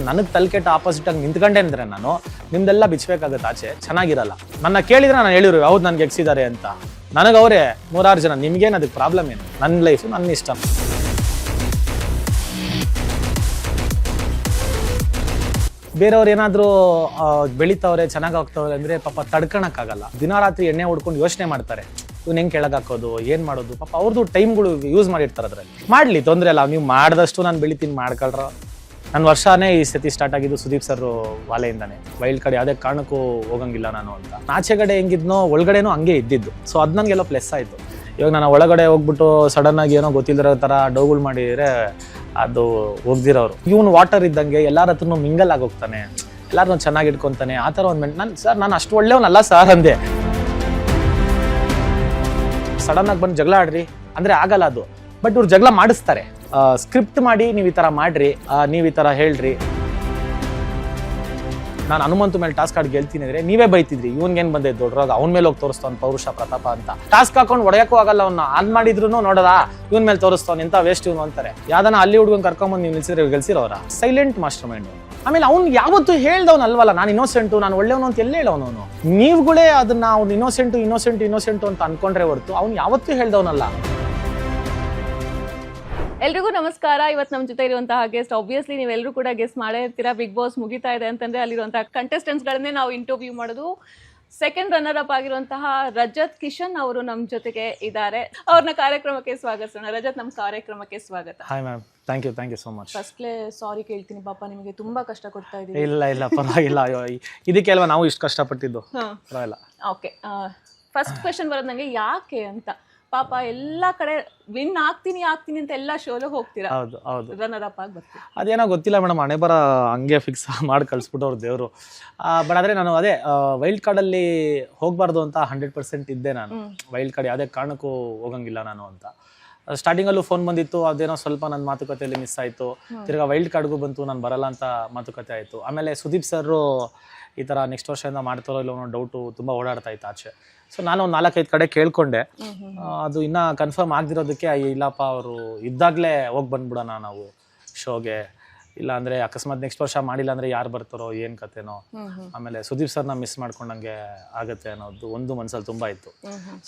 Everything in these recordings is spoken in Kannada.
ನನಗೆ ತಲೆಕೆಟ್ಟ ಆಪೋಸಿಟ್ ಆಗಿ ನಿಂತ್ಕೊಂಡೆ ಅಂದ್ರೆ ನಾನು ನಿಮ್ದೆಲ್ಲ ಬಿಚ್ಚಬೇಕಾಗತ್ತೆ ಆಚೆ, ಚೆನ್ನಾಗಿರಲ್ಲ. ನನ್ನ ಕೇಳಿದ್ರೆ ನಾನು ಹೇಳಿರು ಯಾವ್ದು ನನ್ಗೆ ಎಗ್ಸಿದ್ದಾರೆ ಅಂತ. ನನಗೆ ಅವರೇ 3-6 ಜನ. ನಿಮ್ಗೇನು ಅದಕ್ಕೆ ಪ್ರಾಬ್ಲಮ್ ಏನು? ನನ್ನ ಲೈಫು ನನ್ನ ಇಷ್ಟ. ಬೇರೆಯವ್ರು ಏನಾದರೂ ಬೆಳಿತಾವ್ರೆ ಚೆನ್ನಾಗಿ ಹೋಗ್ತಾವ್ರೆ ಅಂದರೆ ಪಾಪ ತಡ್ಕೊಳಕ್ಕಾಗಲ್ಲ. ದಿನ ರಾತ್ರಿ ಎಣ್ಣೆ ಹೊಡ್ಕೊಂಡು ಯೋಚನೆ ಮಾಡ್ತಾರೆ, ಇವ್ನು ಹೆಂಗೆ ಕೆಳಗಾಕೋದು, ಏನು ಮಾಡೋದು. ಪಾಪ ಅವ್ರದ್ದು ಟೈಮ್ಗಳು ಯೂಸ್ ಮಾಡಿರ್ತಾರೆ ಅದರಲ್ಲಿ. ಮಾಡಲಿ, ತೊಂದರೆ ಇಲ್ಲ. ನೀವು ಮಾಡಿದಷ್ಟು ನಾನು ಬೆಳಿತೀನಿ, ಮಾಡ್ಕೊಳ್ರ. ನನ್ನ ವರ್ಷನೇ ಈ ಸತಿ ಸ್ಟಾರ್ಟ್ ಆಗಿದ್ದು ಸುದೀಪ್ ಸರ್ ವಾಲೆಯಿಂದಾನೆ. ವೈಲ್ಡ್ ಕಾರ್ಡ್ ಯಾವುದೇ ಕಾರಣಕ್ಕೂ ಹೋಗಂಗಿಲ್ಲ ನಾನು ಅಂತ. ಆಚೆಗಡೆ ಹೆಂಗಿದ್ನೋ ಒಳಗಡೆನೂ ಹಂಗೆ ಇದ್ದಿದ್ದು. ಸೊ ಅದು ನನಗೆಲ್ಲ ಪ್ಲಸ್ ಆಯಿತು. ಇವಾಗ ನಾನು ಒಳಗಡೆ ಹೋಗ್ಬಿಟ್ಟು ಸಡನ್ನಾಗಿ ಏನೋ ಗೊತ್ತಿಲ್ಲದಿರೋ ಥರ ಡೌಗಳು ಮಾಡಿದರೆ ಅದು ಹೋಗ್ದಿರೋರು. ಇವನು ವಾಟರ್ ಇದ್ದಂಗೆ ಎಲ್ಲರ ಹತ್ರನೂ ಮಿಂಗಲ್ ಆಗೋಗ್ತಾನೆ, ಎಲ್ಲರನ್ನೂ ಚೆನ್ನಾಗಿ ಇಟ್ಕೊತಾನೆ. ಆ ಥರ ಒಂದು ನಾನು ಅಷ್ಟು ಒಳ್ಳೆಯವನಲ್ಲ ಸರ್ ಅಂದೆ. ಸಡನ್ನಾಗಿ ಬಂದು ಜಗಳ ಆಡ್ರಿ ಅಂದರೆ ಆಗಲ್ಲ ಅದು. ಬಟ್ ಇವ್ರು ಜಗಳ ಮಾಡಿಸ್ತಾರೆ. ಸ್ಕ್ರಿಪ್ಟ್ ಮಾಡಿ ನೀವು ಈ ಥರ ಮಾಡ್ರಿ, ನೀವು ಈ ಥರ ಹೇಳ್ರಿ. ನಾನು ಹನುಮಂತು ಮೇಲೆ ಟಾಸ್ಕ್ ಆಡಿ ಗೆಲ್ತೀನಿ ಅಂದರೆ ನೀವೇ ಬೈತಿದ್ರಿ, ಇವನ್ಗೇನು ಬಂದೆ ದೊಡ್ಡರಾಗ ಅವ್ನ ಮೇಲೆ ಹೋಗಿ ತೋರಿಸ್ತಾವ್ ಪೌರುಷ ಪ್ರತಾಪ ಅಂತ. ಟಾಸ್ಕ್ ಹಾಕೊಂಡು ಹೊಡೆಯೋಕ್ಕೂ ಆಗಲ್ಲ. ಅವ್ನ ಆನ್ ಮಾಡಿದ್ರು ನೋಡೋದಾ ಇವನ್ ಮೇಲೆ ತೋರಿಸ್ತಾವ್ ಇಂಥ ವೇಸ್ಟ್ ಇವನು ಅಂತಾರೆ. ಯಾವ್ದಾನ ಅಲ್ಲಿ ಹುಡುಗನ್ ಕರ್ಕೊಂಬಂದು ನೀವು ನಿಲ್ಸಿದ್ರೆ ಗೆಲ್ಸಿರೋರ ಸೈಲೆಂಟ್ ಮಾಸ್ಟರ್ ಮೈಂಡ್. ಆಮೇಲೆ ಅವ್ನು ಯಾವತ್ತೂ ಹೇಳ್ದವ್ನು ಅಲ್ವಲ್ಲ, ನಾನು ಇನ್ನೋಸೆಂಟು, ನಾನು ಒಳ್ಳೆಯವನು ಅಂತ ಎಲ್ಲ ಹೇಳೋನು. ನೀವುಗಳೇ ಅದನ್ನ ಅವ್ನು ಇನ್ನೋಸೆಂಟು ಅಂತ ಅನ್ಕೊಂಡ್ರೆ ಹೊರತು ಅವ್ನು ಯಾವತ್ತೂ ಹೇಳ್ದವನಲ್ಲ. ಎಲ್ರಿಗೂ ನಮಸ್ಕಾರ. ಇವತ್ತು ನಮ್ಮ ಜೊತೆ ಇರುವಂತಹ ಗೆಸ್ಟ್, ಆಬ್ವಿಯಸ್ಲಿ ನೀವೆಲ್ಲರೂ ಕೂಡ ಗೆಸ್ಟ್ ಮಾಡೇ ಇರ್ತೀರಾ. ಬಿಗ್ ಬಾಸ್ ಮುಗಿತಾ ಇದೆ ಅಂತಂದ್ರೆ ಅಲ್ಲಿರುವಂತಹ ಕಂಟೆಸ್ಟೆಂಟ್ಸ್ಗಳನ್ನೇ ನಾವು ಇಂಟರ್ವ್ಯೂ ಮಾಡೋದು. ಸೆಕೆಂಡ್ ರನ್ನರ್ ಅಪ್ ಆಗಿರುವಂತಹ ರಜತ್ ಕಿಶನ್ ಅವರು ನಮ್ಮ ಜೊತೆಗೆ ಇದ್ದಾರೆ. ಅವ್ರನ್ನ ಕಾರ್ಯಕ್ರಮಕ್ಕೆ ಸ್ವಾಗತಿಸೋಣ. ರಜತ್, ನಮ್ಮ ಕಾರ್ಯಕ್ರಮಕ್ಕೆ ಸ್ವಾಗತ. Hi ma'am, thank you so much. Firstly sorry ಕೇಳ್ತೀನಿ, ಪಾಪ ನಿಮಗೆ ತುಂಬಾ ಕಷ್ಟ ಕೊಡ್ತಾ ಇದ್ದೀವಿ. ಇಲ್ಲ ಪರವಾಗಿಲ್ಲ. ಇದಕ್ಕೆ ಅಲ್ವಾ ನಾವು ಇಷ್ಟು ಕಷ್ಟಪಟ್ಟಿದ್ದು. ಪರವಾಗಿಲ್ಲ. ಓಕೆ, ಫಸ್ಟ್ ಕ್ವೆಶನ್ ಬರೋದು ನನಗೆ ಯಾಕೆ ಅಂತ. ಪಾಪ ಎಲ್ಲಾ ಕಡೆ ವಿನ್ ಆಗ್ತೀನಿ ಅಂತ ಎಲ್ಲ ಶೋಲು ಹೋಗ್ತೀರಾ. ಹೌದು ರನ್ನರ್ ಅಪ್ ಆಗಿ ಬರ್ತೀವಿ. ಅದೇನೋ ಗೊತ್ತಿಲ್ಲ ಮೇಡಮ್, ಹಣೆ ಬರ ಹಂಗೆ ಫಿಕ್ಸ್ ಮಾಡಿ ಕಳಿಸ್ಬಿಟ್ಟವ್ರು ದೇವರು. ಬಟ್ ಆದರೆ ನಾನು ಅದೇ ವೈಲ್ಡ್ ಕಾರ್ಡಲ್ಲಿ ಹೋಗಬಾರ್ದು ಅಂತ 100% ಇದ್ದೆ ನಾನು. ವೈಲ್ಡ್ ಕಾರ್ಡ್ ಯಾವುದೇ ಕಾರಣಕ್ಕೂ ಹೋಗಂಗಿಲ್ಲ ನಾನು ಅಂತ. ಸ್ಟಾರ್ಟಿಂಗಲ್ಲೂ ಫೋನ್ ಬಂದಿತ್ತು, ಅದೇನೋ ಸ್ವಲ್ಪ ನನ್ನ ಮಾತುಕತೆಯಲ್ಲಿ ಮಿಸ್ ಆಯಿತು. ತಿರ್ಗಾ ವೈಲ್ಡ್ ಕಾರ್ಡ್ಗೂ ಬಂತು, ನಾನು ಬರಲ್ಲ ಅಂತ ಮಾತುಕತೆ ಆಯಿತು. ಆಮೇಲೆ ಸುದೀಪ್ ಸರ್ ಈ ಥರ ನೆಕ್ಸ್ಟ್ ವರ್ಷದಿಂದ ಮಾಡ್ತಾರೋ ಇಲ್ಲ ಅನ್ನೋ ಡೌಟು ತುಂಬ ಓಡಾಡ್ತಾ ಇತ್ತು ಆಚೆ. ಸೊ ನಾನು ಒಂದು 4-5 ಕಡೆ ಕೇಳ್ಕೊಂಡೆ. ಅದು ಇನ್ನೂ ಕನ್ಫರ್ಮ್ ಆಗದಿರೋದಕ್ಕೆ ಇಲ್ಲಪ್ಪ ಅವರು ಇದ್ದಾಗಲೇ ಹೋಗಿ ಬಂದ್ಬಿಡೋಣ ನಾವು ಶೋಗೆ, ಇಲ್ಲ ಅಂದರೆ ಅಕಸ್ಮಾತ್ ನೆಕ್ಸ್ಟ್ ವರ್ಷ ಮಾಡಿಲ್ಲ ಅಂದರೆ ಯಾರು ಬರ್ತಾರೋ ಏನು ಕತೆನೋ, ಆಮೇಲೆ ಸುದೀಪ್ ಸರ್ನ ಮಿಸ್ ಮಾಡ್ಕೊಂಡಂಗೆ ಆಗುತ್ತೆ ಅನ್ನೋದು ಒಂದು ಮನಸ್ಸಲ್ಲಿ ತುಂಬ ಇತ್ತು.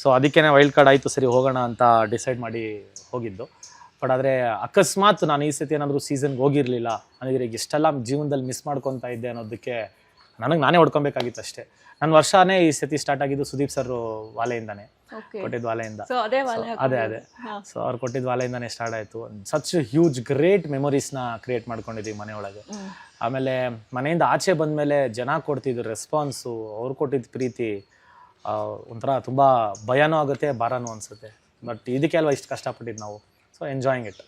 ಸೊ ಅದಕ್ಕೇ ವೈಲ್ಡ್ ಕಾರ್ಡ್ ಆಯಿತು, ಸರಿ ಹೋಗೋಣ ಅಂತ ಡಿಸೈಡ್ ಮಾಡಿ ಹೋಗಿದ್ದು. ಬಟ್ ಆದರೆ ಅಕಸ್ಮಾತ್ ನಾನು ಈ ಸತಿ ಏನಾದರೂ ಸೀಸನ್ಗೆ ಹೋಗಿರಲಿಲ್ಲ ಅಂದರೆ ಇಷ್ಟೆಲ್ಲ ಜೀವನದಲ್ಲಿ ಮಿಸ್ ಮಾಡ್ಕೊತಾ ಇದ್ದೆ ಅನ್ನೋದಕ್ಕೆ ನಾನೇ ಹೊಡ್ಕೊಬೇಕಾಗಿತ್ತು ಅಷ್ಟೇ. ನನ್ನ ವರ್ಷನೇ ಈ ಸತಿ ಸ್ಟಾರ್ಟ್ ಆಗಿದ್ದು ಸುದೀಪ್ ಸರ್ ವಾಲೆಯಿಂದಾನೆ, ಕೊಟ್ಟಿದ್ದ ವಾಲೆಯಿಂದ. ಅದೇ ಸೊ ಅವ್ರು ಕೊಟ್ಟಿದ್ದ ವಾಲೆಯಿಂದಾನೆ ಸ್ಟಾರ್ಟ್ ಆಯಿತು. ಸಚ್ ಹ್ಯೂಜ್ ಗ್ರೇಟ್ ಮೆಮೊರೀಸ್ನ ಕ್ರಿಯೇಟ್ ಮಾಡ್ಕೊಂಡಿದ್ದೀವಿ ಮನೆಯೊಳಗೆ. ಆಮೇಲೆ ಮನೆಯಿಂದ ಆಚೆ ಬಂದಮೇಲೆ ಜನ ಕೊಡ್ತಿದ್ರು ರೆಸ್ಪಾನ್ಸು, ಅವ್ರು ಕೊಟ್ಟಿದ್ದ ಪ್ರೀತಿ ಒಂಥರ ತುಂಬ ಭಯನೂ ಆಗುತ್ತೆ, ಭಾರನೂ ಅನಿಸುತ್ತೆ. ಬಟ್ ಇದಕ್ಕೆ ಅಲ್ವಾ ಇಷ್ಟು ಕಷ್ಟಪಟ್ಟಿದ್ದು ನಾವು. So enjoying it.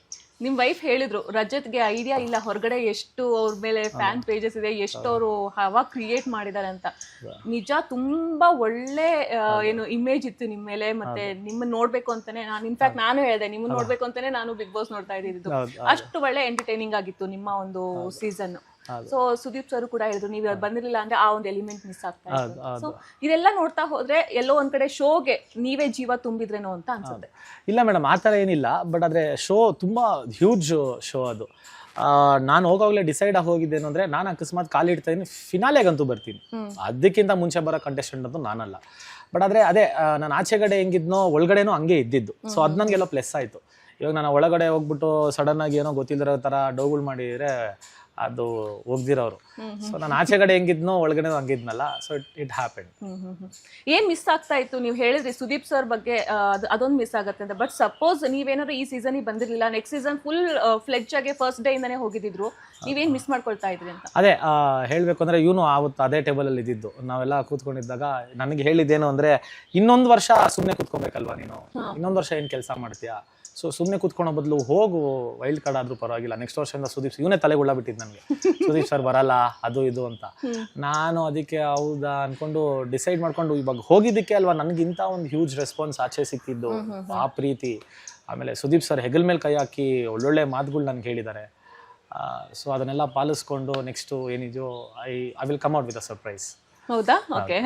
ನಿಮ್ ವೈಫ್ ಹೇಳಿದ್ರು ರಜತ್ಗೆ ಐಡಿಯಾ ಇಲ್ಲ, ಹೊರಗಡೆ ಎಷ್ಟು ಅವ್ರ ಮೇಲೆ ಫ್ಯಾನ್ ಪೇಜಸ್ ಇದೆ, ಎಷ್ಟು ಅವರು ಹವಾ ಕ್ರಿಯೇಟ್ ಮಾಡಿದ್ದಾರೆ ಅಂತ. ನಿಜ ತುಂಬಾ ಒಳ್ಳೆ ಏನು ಇಮೇಜ್ ಇತ್ತು ನಿಮ್ ಮೇಲೆ. ಮತ್ತೆ ನಿಮ್ಮನ್ನ ನೋಡ್ಬೇಕು ಅಂತಾನೆ ನಾನು, ಇನ್ಫ್ಯಾಕ್ಟ್ ನಾನು ಹೇಳಿದೆ ನಿಮ್ಮನ್ನ ನೋಡ್ಬೇಕು ಅಂತಾನೆ ನಾನು ಬಿಗ್ ಬಾಸ್ ನೋಡ್ತಾ ಇದ್ದಿದ್ದು. ಅಷ್ಟು ಒಳ್ಳೆ ಎಂಟರ್ಟೈನಿಂಗ್ ಆಗಿತ್ತು ನಿಮ್ಮ ಒಂದು ಸೀಸನ್. ಸೊ ಸುದೀಪ್ ಸರ್ ಕೂಡ ಹೇಳಿದ್ರು ನೀವು ಬಂದಿರಲಿಲ್ಲ ಅಂದ್ರೆ ಆ ಒಂದು ಎಲಿಮೆಂಟ್ ಮಿಸ್ ಆಗ್ತಾ ಇತ್ತು. ಸೊ ಇದೆಲ್ಲ ನೋಡ್ತಾ ಹೋದ್ರೆ ಎಲ್ಲೋ ಒಂದ್ ಕಡೆ ಶೋಗೆ ನೀವೇ ಜೀವ ತುಂಬಿದ್ರೇನೋ ಅಂತ ಅನ್ಸುತ್ತೆ. ಇಲ್ಲ ಮೇಡಮ್, ಆ ಥರ ಏನಿಲ್ಲ. ಬಟ್ ಆದರೆ ಶೋ ತುಂಬ ಹ್ಯೂಜ್ ಶೋ ಅದು. ನಾನು ಹೋಗೋವಾಗಲೇ ಡಿಸೈಡ್ ಆಗಿ ಹೋಗಿದ್ದೇನು ಅಂದರೆ, ನಾನು ಅಕಸ್ಮಾತ್ ಕಾಲಿಡ್ತಾ ಇದ್ದೀನಿ ಫಿನಾಲೆಗಂತೂ ಬರ್ತೀನಿ, ಅದಕ್ಕಿಂತ ಮುಂಚೆ ಬರೋ ಕಂಟೆಸ್ಟೆಂಟ್ ಅಂತೂ ನಾನಲ್ಲ. ಬಟ್ ಆದರೆ ಅದೇ ನಾನು ಆಚೆಗಡೆ ಹೆಂಗಿದ್ನೋ ಒಳಗಡೆನೂ ಹಂಗೆ ಇದ್ದಿದ್ದು. ಸೊ ಅದು ನನಗೆಲ್ಲ ಪ್ಲಸ್ ಆಯಿತು. ಇವಾಗ ನಾನು ಒಳಗಡೆ ಹೋಗ್ಬಿಟ್ಟು ಸಡನ್ನಾಗಿ ಏನೋ ಗೊತ್ತಿಲ್ಲದಿರೋ ಥರ ಡೌಗಳು ಮಾಡಿದರೆ ಅದು ಹೋಗ್ದಿರೋರು. ಸೊ ನಾನು ಆಚೆಗಡೆ ಹೆಂಗಿದ್ನೋ ಒಳಗಡೆ ಹಂಗಿದ್ನಲ್ಲ. So it happened. ಏನ್ ಮಿಸ್ ಆಗ್ತಾ ಇತ್ತು? ನೀವು ಹೇಳಿದ್ರಿ ಸುದೀಪ್ ಸರ್ ಬಗ್ಗೆ ಅದೊಂದು ಮಿಸ್ ಆಗುತ್ತೆ ಅಂತ. ಬಟ್ ಸಪೋಸ್ ನೀವೇನಾದ್ರು ಈ ಸೀಸನ್ ಬಂದಿರಲಿಲ್ಲ, ನೆಕ್ಸ್ಟ್ ಸೀಸನ್ ಫುಲ್ ಫ್ಲೆಡ್ಜ್ ಆಗಿ ಫಸ್ಟ್ ಡೇ ಇಂದಾನೆ ಹೋಗಿದ್ರು, ನೀವೇನ್ ಮಿಸ್ ಮಾಡ್ಕೊಳ್ತಾ ಇದ್ರಿ ಅಂತ? ಅದೇ ಹೇಳ್ಬೇಕು ಅಂದ್ರೆ ಇವನು ಆವತ್ತು ಅದೇ ಟೇಬಲ್ ಅಲ್ಲಿ ಇದ್ದಿದ್ದು. ನಾವೆಲ್ಲ ಕೂತ್ಕೊಂಡಿದ್ದಾಗ ನನಗೆ ಹೇಳಿದ್ದೇನು ಅಂದ್ರೆ, ಇನ್ನೊಂದು ವರ್ಷ ಸುಮ್ಮನೆ ಕೂತ್ಕೋಬೇಕಲ್ವಾ ನೀನು, ಇನ್ನೊಂದು ವರ್ಷ ಏನ್ ಕೆಲಸ ಮಾಡ್ತೀಯಾ, ಸೊ ಸುಮ್ಮನೆ ಕೂತ್ಕೊಳ್ಳೋ ಬದಲು ಹೋಗು, ವೈಲ್ಡ್ ಕಾರ್ಡ್ ಆದ್ರೂ ಪರವಾಗಿಲ್ಲ, ನೆಕ್ಸ್ಟ್ ವರ್ಷದಿಂದ ಸುದೀಪ್ ಇವನೇ ತಲೆಗುಳ್ಳ ಬಿಟ್ಟಿದ್ದು ನನಗೆ, ಸುದೀಪ್ ಸರ್ ಬರಲ್ಲ ಅದು ಇದು ಅಂತ. ನಾನು ಅದಕ್ಕೆ ಹೌದಾ ಅನ್ಕೊಂಡು ಡಿಸೈಡ್ ಮಾಡ್ಕೊಂಡು ಇವಾಗ ಹೋಗಿದ್ದಕ್ಕೆ ಅಲ್ವಾ ನನಗಿಂತ ಒಂದು ಹ್ಯೂಜ್ ರೆಸ್ಪಾನ್ಸ್ ಆಚೆ ಸಿಕ್ಕಿದ್ದು, ಆ ಪ್ರೀತಿ. ಆಮೇಲೆ ಸುದೀಪ್ ಸರ್ ಹೆಗಲ್ ಮೇಲೆ ಕೈ ಹಾಕಿ ಒಳ್ಳೊಳ್ಳೆ ಮಾತುಗಳು ನನಗೆ ಹೇಳಿದ್ದಾರೆ. ಸೊ ಅದನ್ನೆಲ್ಲ ಪಾಲಿಸ್ಕೊಂಡು ನೆಕ್ಸ್ಟು ಏನಿದೆಯೋ I will come out with a surprise. ಹೌದಾ? ಓಕೆ.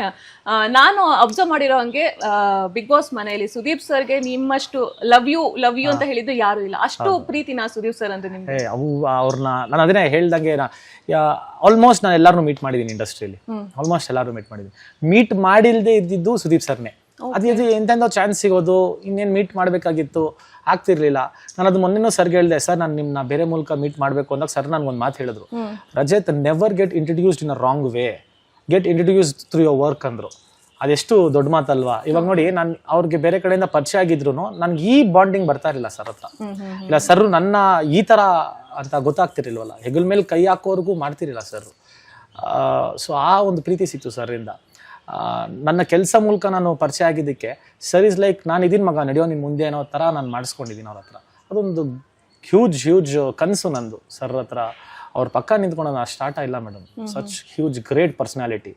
ನಾನು ಅಬ್ಸರ್ವ್ ಮಾಡಿರೋ ಹಂಗೆ ಬಿಗ್ ಬಾಸ್ ಮನೆಯಲ್ಲಿ ಸುದೀಪ್ ಸರ್ಗೆ ನಿಮ್ಮಷ್ಟು ಲವ್ ಯು ಅಂತ ಹೇಳಿದ್ದು ಯಾರು ಇಲ್ಲ. ಅಷ್ಟು ಪ್ರೀತಿನ ಸುದೀಪ್ ಸರ್ ಅಂದ್ರೆ ನಿಮ್ಗೆ? ಅವು ಅವ್ರನ್ನ ನಾನು ಅದನ್ನೇ ಹೇಳ್ದಂಗೆ ಆಲ್ಮೋಸ್ಟ್ ನಾನು ಎಲ್ಲಾರು ಮೀಟ್ ಮಾಡಿದ್ದೀನಿ ಇಂಡಸ್ಟ್ರಿಯಲ್ಲಿ. ಆಲ್ಮೋಸ್ಟ್ ಎಲ್ಲಾರು ಮೀಟ್ ಮಾಡಿದ್ದೀನಿ. ಮೀಟ್ ಮಾಡಿಲ್ದೇ ಇದ್ದಿದ್ದು ಸುದೀಪ್ ಸರ್ನೇ. ಅದು ಎಂತೆಂದೋ ಚಾನ್ಸ್ ಸಿಗೋದು, ಇನ್ನೇನು ಮೀಟ್ ಮಾಡಬೇಕಾಗಿತ್ತು, ಆಗ್ತಿರ್ಲಿಲ್ಲ. ನಾನು ಅದು ಮೊನ್ನೆನೂ ಸರ್ಗೆ ಹೇಳಿದೆ, ಸರ್ ನಾನು ನಿಮ್ಮನ್ನ ಬೇರೆ ಮೂಲಕ ಮೀಟ್ ಮಾಡಬೇಕು ಅಂದಾಗ ಸರ್ ನನಗೊಂದು ಮಾತು ಹೇಳಿದ್ರು, Rajat never get introduced in a wrong way, get introduced through your work ಅಂದರು. ಅದೆಷ್ಟು ದೊಡ್ಡ ಮಾತಲ್ವಾ? ಇವಾಗ ನೋಡಿ, ನಾನು ಅವ್ರಿಗೆ ಬೇರೆ ಕಡೆಯಿಂದ ಪರಿಚಯ ಆಗಿದ್ರು ನನ್ಗೆ ಈ ಬಾಂಡಿಂಗ್ ಬರ್ತಾ ಇರಲಿಲ್ಲ ಸರ್ ಹತ್ರ. ಇಲ್ಲ ಸರ್ ನನ್ನ ಈ ಥರ ಅಂತ ಗೊತ್ತಾಗ್ತಿರ್ಲಿಲ್ವಲ್ಲ, ಹೆಗಲ್ ಮೇಲೆ ಕೈ ಹಾಕೋರ್ಗೂ ಮಾಡ್ತಿರಲಿಲ್ಲ ಸರ್. ಸೊ ಆ ಒಂದು ಪ್ರೀತಿ ಸಿಕ್ತು ಸರಿಂದ. ನನ್ನ ಕೆಲಸ ಮೂಲಕ ನಾನು ಪರಿಚಯ ಆಗಿದ್ದಕ್ಕೆ ಸರ್ ಇಸ್ ಲೈಕ್, ನಾನು ಇದೀನಿ ಮಗ, ನಡೆಯೋ ನಿನ್ನ ಮುಂದೆ ಅನ್ನೋ ಥರ ನಾನು ಮಾಡಿಸ್ಕೊಂಡಿದ್ದೀನಿ ಅವ್ರ ಹತ್ರ. ಅದೊಂದು ಹ್ಯೂಜ್ ಕನಸು ನಂದು ಸರ್ ಹತ್ರ. ಅವ್ರ ಪಕ್ಕ ನಿಂತ್ಕೊಂಡು ನಾನು ಸ್ಟಾರ್ಟ್ ಆಗಿಲ್ಲ madam. Such huge great personality.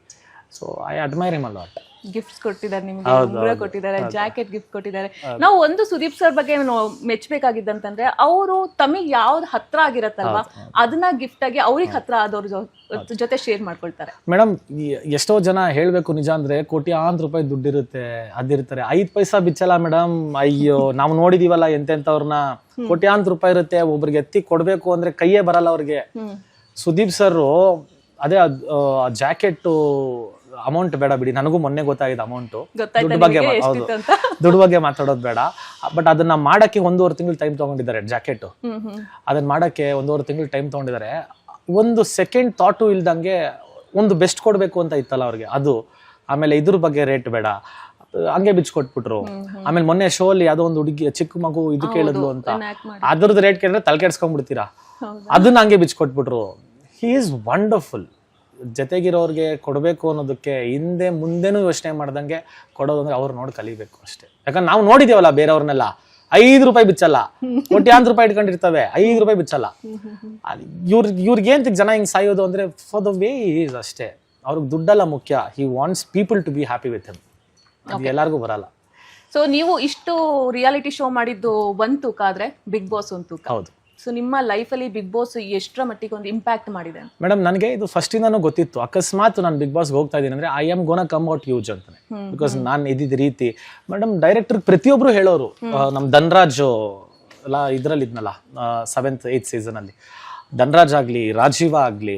So I admire him a lot. Gifts ಕೊಟ್ಟಿದ್ದಾರೆ ನಿಮ್ಗೆ, ಉಂಗುರ ಕೊಟ್ಟಿದ್ದಾರೆ, ಜಾಕೆಟ್ ಗಿಫ್ಟ್ ಕೊಟ್ಟಿದ್ದಾರೆ. ನಾವು ಒಂದು ಸುದೀಪ್ ಸರ್ ಬಗ್ಗೆ ಮೆಚ್ಚಬೇಕಾಗಿದ್ದಂತಂದ್ರೆ, ಅವರು ತಮಗೆ ಯಾವ್ದು ಹತ್ರ ಆಗಿರತ್ತಲ್ವಾ ಅದನ್ನ ಗಿಫ್ಟ್ ಆಗಿ ಅವ್ರಿಗೆ ಹತ್ರ ಆದವ್ರ ಜೊತೆ ಶೇರ್ ಮಾಡ್ಕೊಳ್ತಾರೆ. ಮೇಡಮ್ ಎಷ್ಟೋ ಜನ ಹೇಳ್ಬೇಕು ನಿಜ ಅಂದ್ರೆ, ಕೋಟ್ಯಾಂತರ ರೂಪಾಯಿ ದುಡ್ಡಿರುತ್ತೆ, ಅದಿರ್ತಾರೆ, 5 ಪೈಸಾ ಬಿಚ್ಚಲ್ಲ ಮೇಡಮ್. ಅಯ್ಯೋ, ನಾವು ನೋಡಿದೀವಲ್ಲ ಎಂತೆಂತವ್ರನ್ನ, ಕೋಟ್ಯಾಂತರ ರೂಪಾಯಿ ಇರುತ್ತೆ, ಒಬ್ರಿಗೆ ಎತ್ತಿ ಕೊಡ್ಬೇಕು ಅಂದ್ರೆ ಕೈಯೇ ಬರಲ್ಲ ಅವ್ರಿಗೆ. ಸುದೀಪ್ ಸರ್ ಅದೇ ಜಾಕೆಟ್ ಅಮೌಂಟ್ ಬೇಡ ಬಿಡಿ, ನನಗೂ ಮೊನ್ನೆ ಗೊತ್ತಾಗಿದೆ ಅಮೌಂಟು. ದುಡ್ಡು ಬಗ್ಗೆ ಮಾತಾಡೋದು ಬೇಡ. ಬಟ್ ಅದನ್ನ ಮಾಡಕ್ಕೆ 1.5 ತಿಂಗಳು ಟೈಮ್ ತಗೊಂಡಿದ್ದಾರೆ. ಜಾಕೆಟ್ ಅದನ್ನ ಮಾಡಕ್ಕೆ 1.5 ತಿಂಗಳು ಟೈಮ್ ತಗೊಂಡಿದ್ದಾರೆ. ಒಂದು ಸೆಕೆಂಡ್ ಥಾಟು ಇಲ್ದಂಗೆ ಒಂದು ಬೆಸ್ಟ್ ಕೊಡ್ಬೇಕು ಅಂತ ಇತ್ತಲ್ಲ ಅವ್ರಿಗೆ, ಅದು. ಆಮೇಲೆ ಇದ್ರ ಬಗ್ಗೆ ರೇಟ್ ಬೇಡ, ಹಂಗೆ ಬಿಚ್ಕೊಟ್ಬಿಟ್ರು. ಆಮೇಲೆ ಮೊನ್ನೆ ಶೋ ಅಲ್ಲಿ ಯಾವ್ದೋ ಒಂದು ಹುಡುಗಿ ಚಿಕ್ಕ ಮಗು ಇದು ಕೇಳಿದ್ಲು ಅಂತ, ಅದ್ರದ್ದು ರೇಟ್ ಕೇಳಿದ್ರೆ ತಲೆ ಕೆಡ್ಸ್ಕೊಂಡ್ಬಿಡ್ತೀರಾ, ಅದನ್ನ ಹಂಗೆ ಬಿಚ್ಕೊಟ್ಬಿಟ್ರು. He is wonderful. ಜೊತೆಗಿರೋರ್ಗೆ ಕೊಡಬೇಕು ಅನ್ನೋದಕ್ಕೆ ಹಿಂದೆ ಮುಂದೆನೂ ಯೋಚನೆ ಮಾಡ್ದಂಗೆ ಕೊಡೋದು ಅಂದ್ರೆ ಅವ್ರು ನೋಡಿ ಕಲಿಬೇಕು ಅಷ್ಟೇ. ಯಾಕಂದ್ರೆ ನಾವು ನೋಡಿದೇವಲ್ಲ ಬೇರೆಯವ್ರನ್ನೆಲ್ಲ, 5 ರೂಪಾಯಿ ಬಿಚ್ಚಲ್ಲ, ಕೋಟ್ಯಾಂತರ ರೂಪಾಯಿ ಇಟ್ಕೊಂಡಿರ್ತವೆ, 5 ರೂಪಾಯಿ ಬಿಚ್ಚಲ್ಲ. ಇವ್ರಿಗೇಂತ ಜನ ಹಿಂಗ್ ಸಾಯೋದು ಅಂದ್ರೆ ಫಾರ್ ದ ವೇ ಈಸ್ ಅಷ್ಟೇ. ಅವ್ರಿಗೆ ದುಡ್ಡಲ್ಲ ಮುಖ್ಯ, he wants people to be happy with him. ಅದು ಎಲ್ಲರಿಗೂ ಬರಲ್ಲ. ಸೊ ನೀವು ಇಷ್ಟು ರಿಯಾಲಿಟಿ ಶೋ ಮಾಡಿದ್ದು ಒಂದು ತೂಕ ಆದ್ರೆ ಬಿಗ್ ಬಾಸ್ ಒಂದು ತೂಕ. ಹೌದು. ಸೊ ನಿಮ್ಮ ಲೈಫಲ್ಲಿ ಬಿಗ್ ಬಾಸ್ ಎಷ್ಟರ ಮಟ್ಟಿಗೆ ಒಂದು ಇಂಪ್ಯಾಕ್ಟ್ ಮಾಡಿದೆ? ಮೇಡಮ್ ನನಗೆ ಇದು ಫಸ್ಟಿಂದಾನು ಗೊತ್ತಿತ್ತು, ಅಕಸ್ಮಾತ್ ನಾನು ಬಿಗ್ ಬಾಸ್ಗೆ ಹೋಗ್ತಾ ಇದ್ದೀನಿ ಅಂದ್ರೆ I am ಗೋನ come out huge ಅಂತಾನೆ. ಬಿಕಾಸ್ ನಾನು ಇದ್ದಿದ್ದ ರೀತಿ ಮೇಡಮ್, ಡೈರೆಕ್ಟರ್ ಪ್ರತಿಯೊಬ್ರು ಹೇಳೋರು. ನಮ್ ಧನ್ರಾಜ್ ಎಲ್ಲ ಇದ್ರಲ್ಲಿ ಇದ್ನಲ್ಲ 7th 8th ಸೀಸನ್ ಅಲ್ಲಿ, ಧನ್ರಾಜ್ ಆಗ್ಲಿ, ರಾಜೀವ ಆಗ್ಲಿ,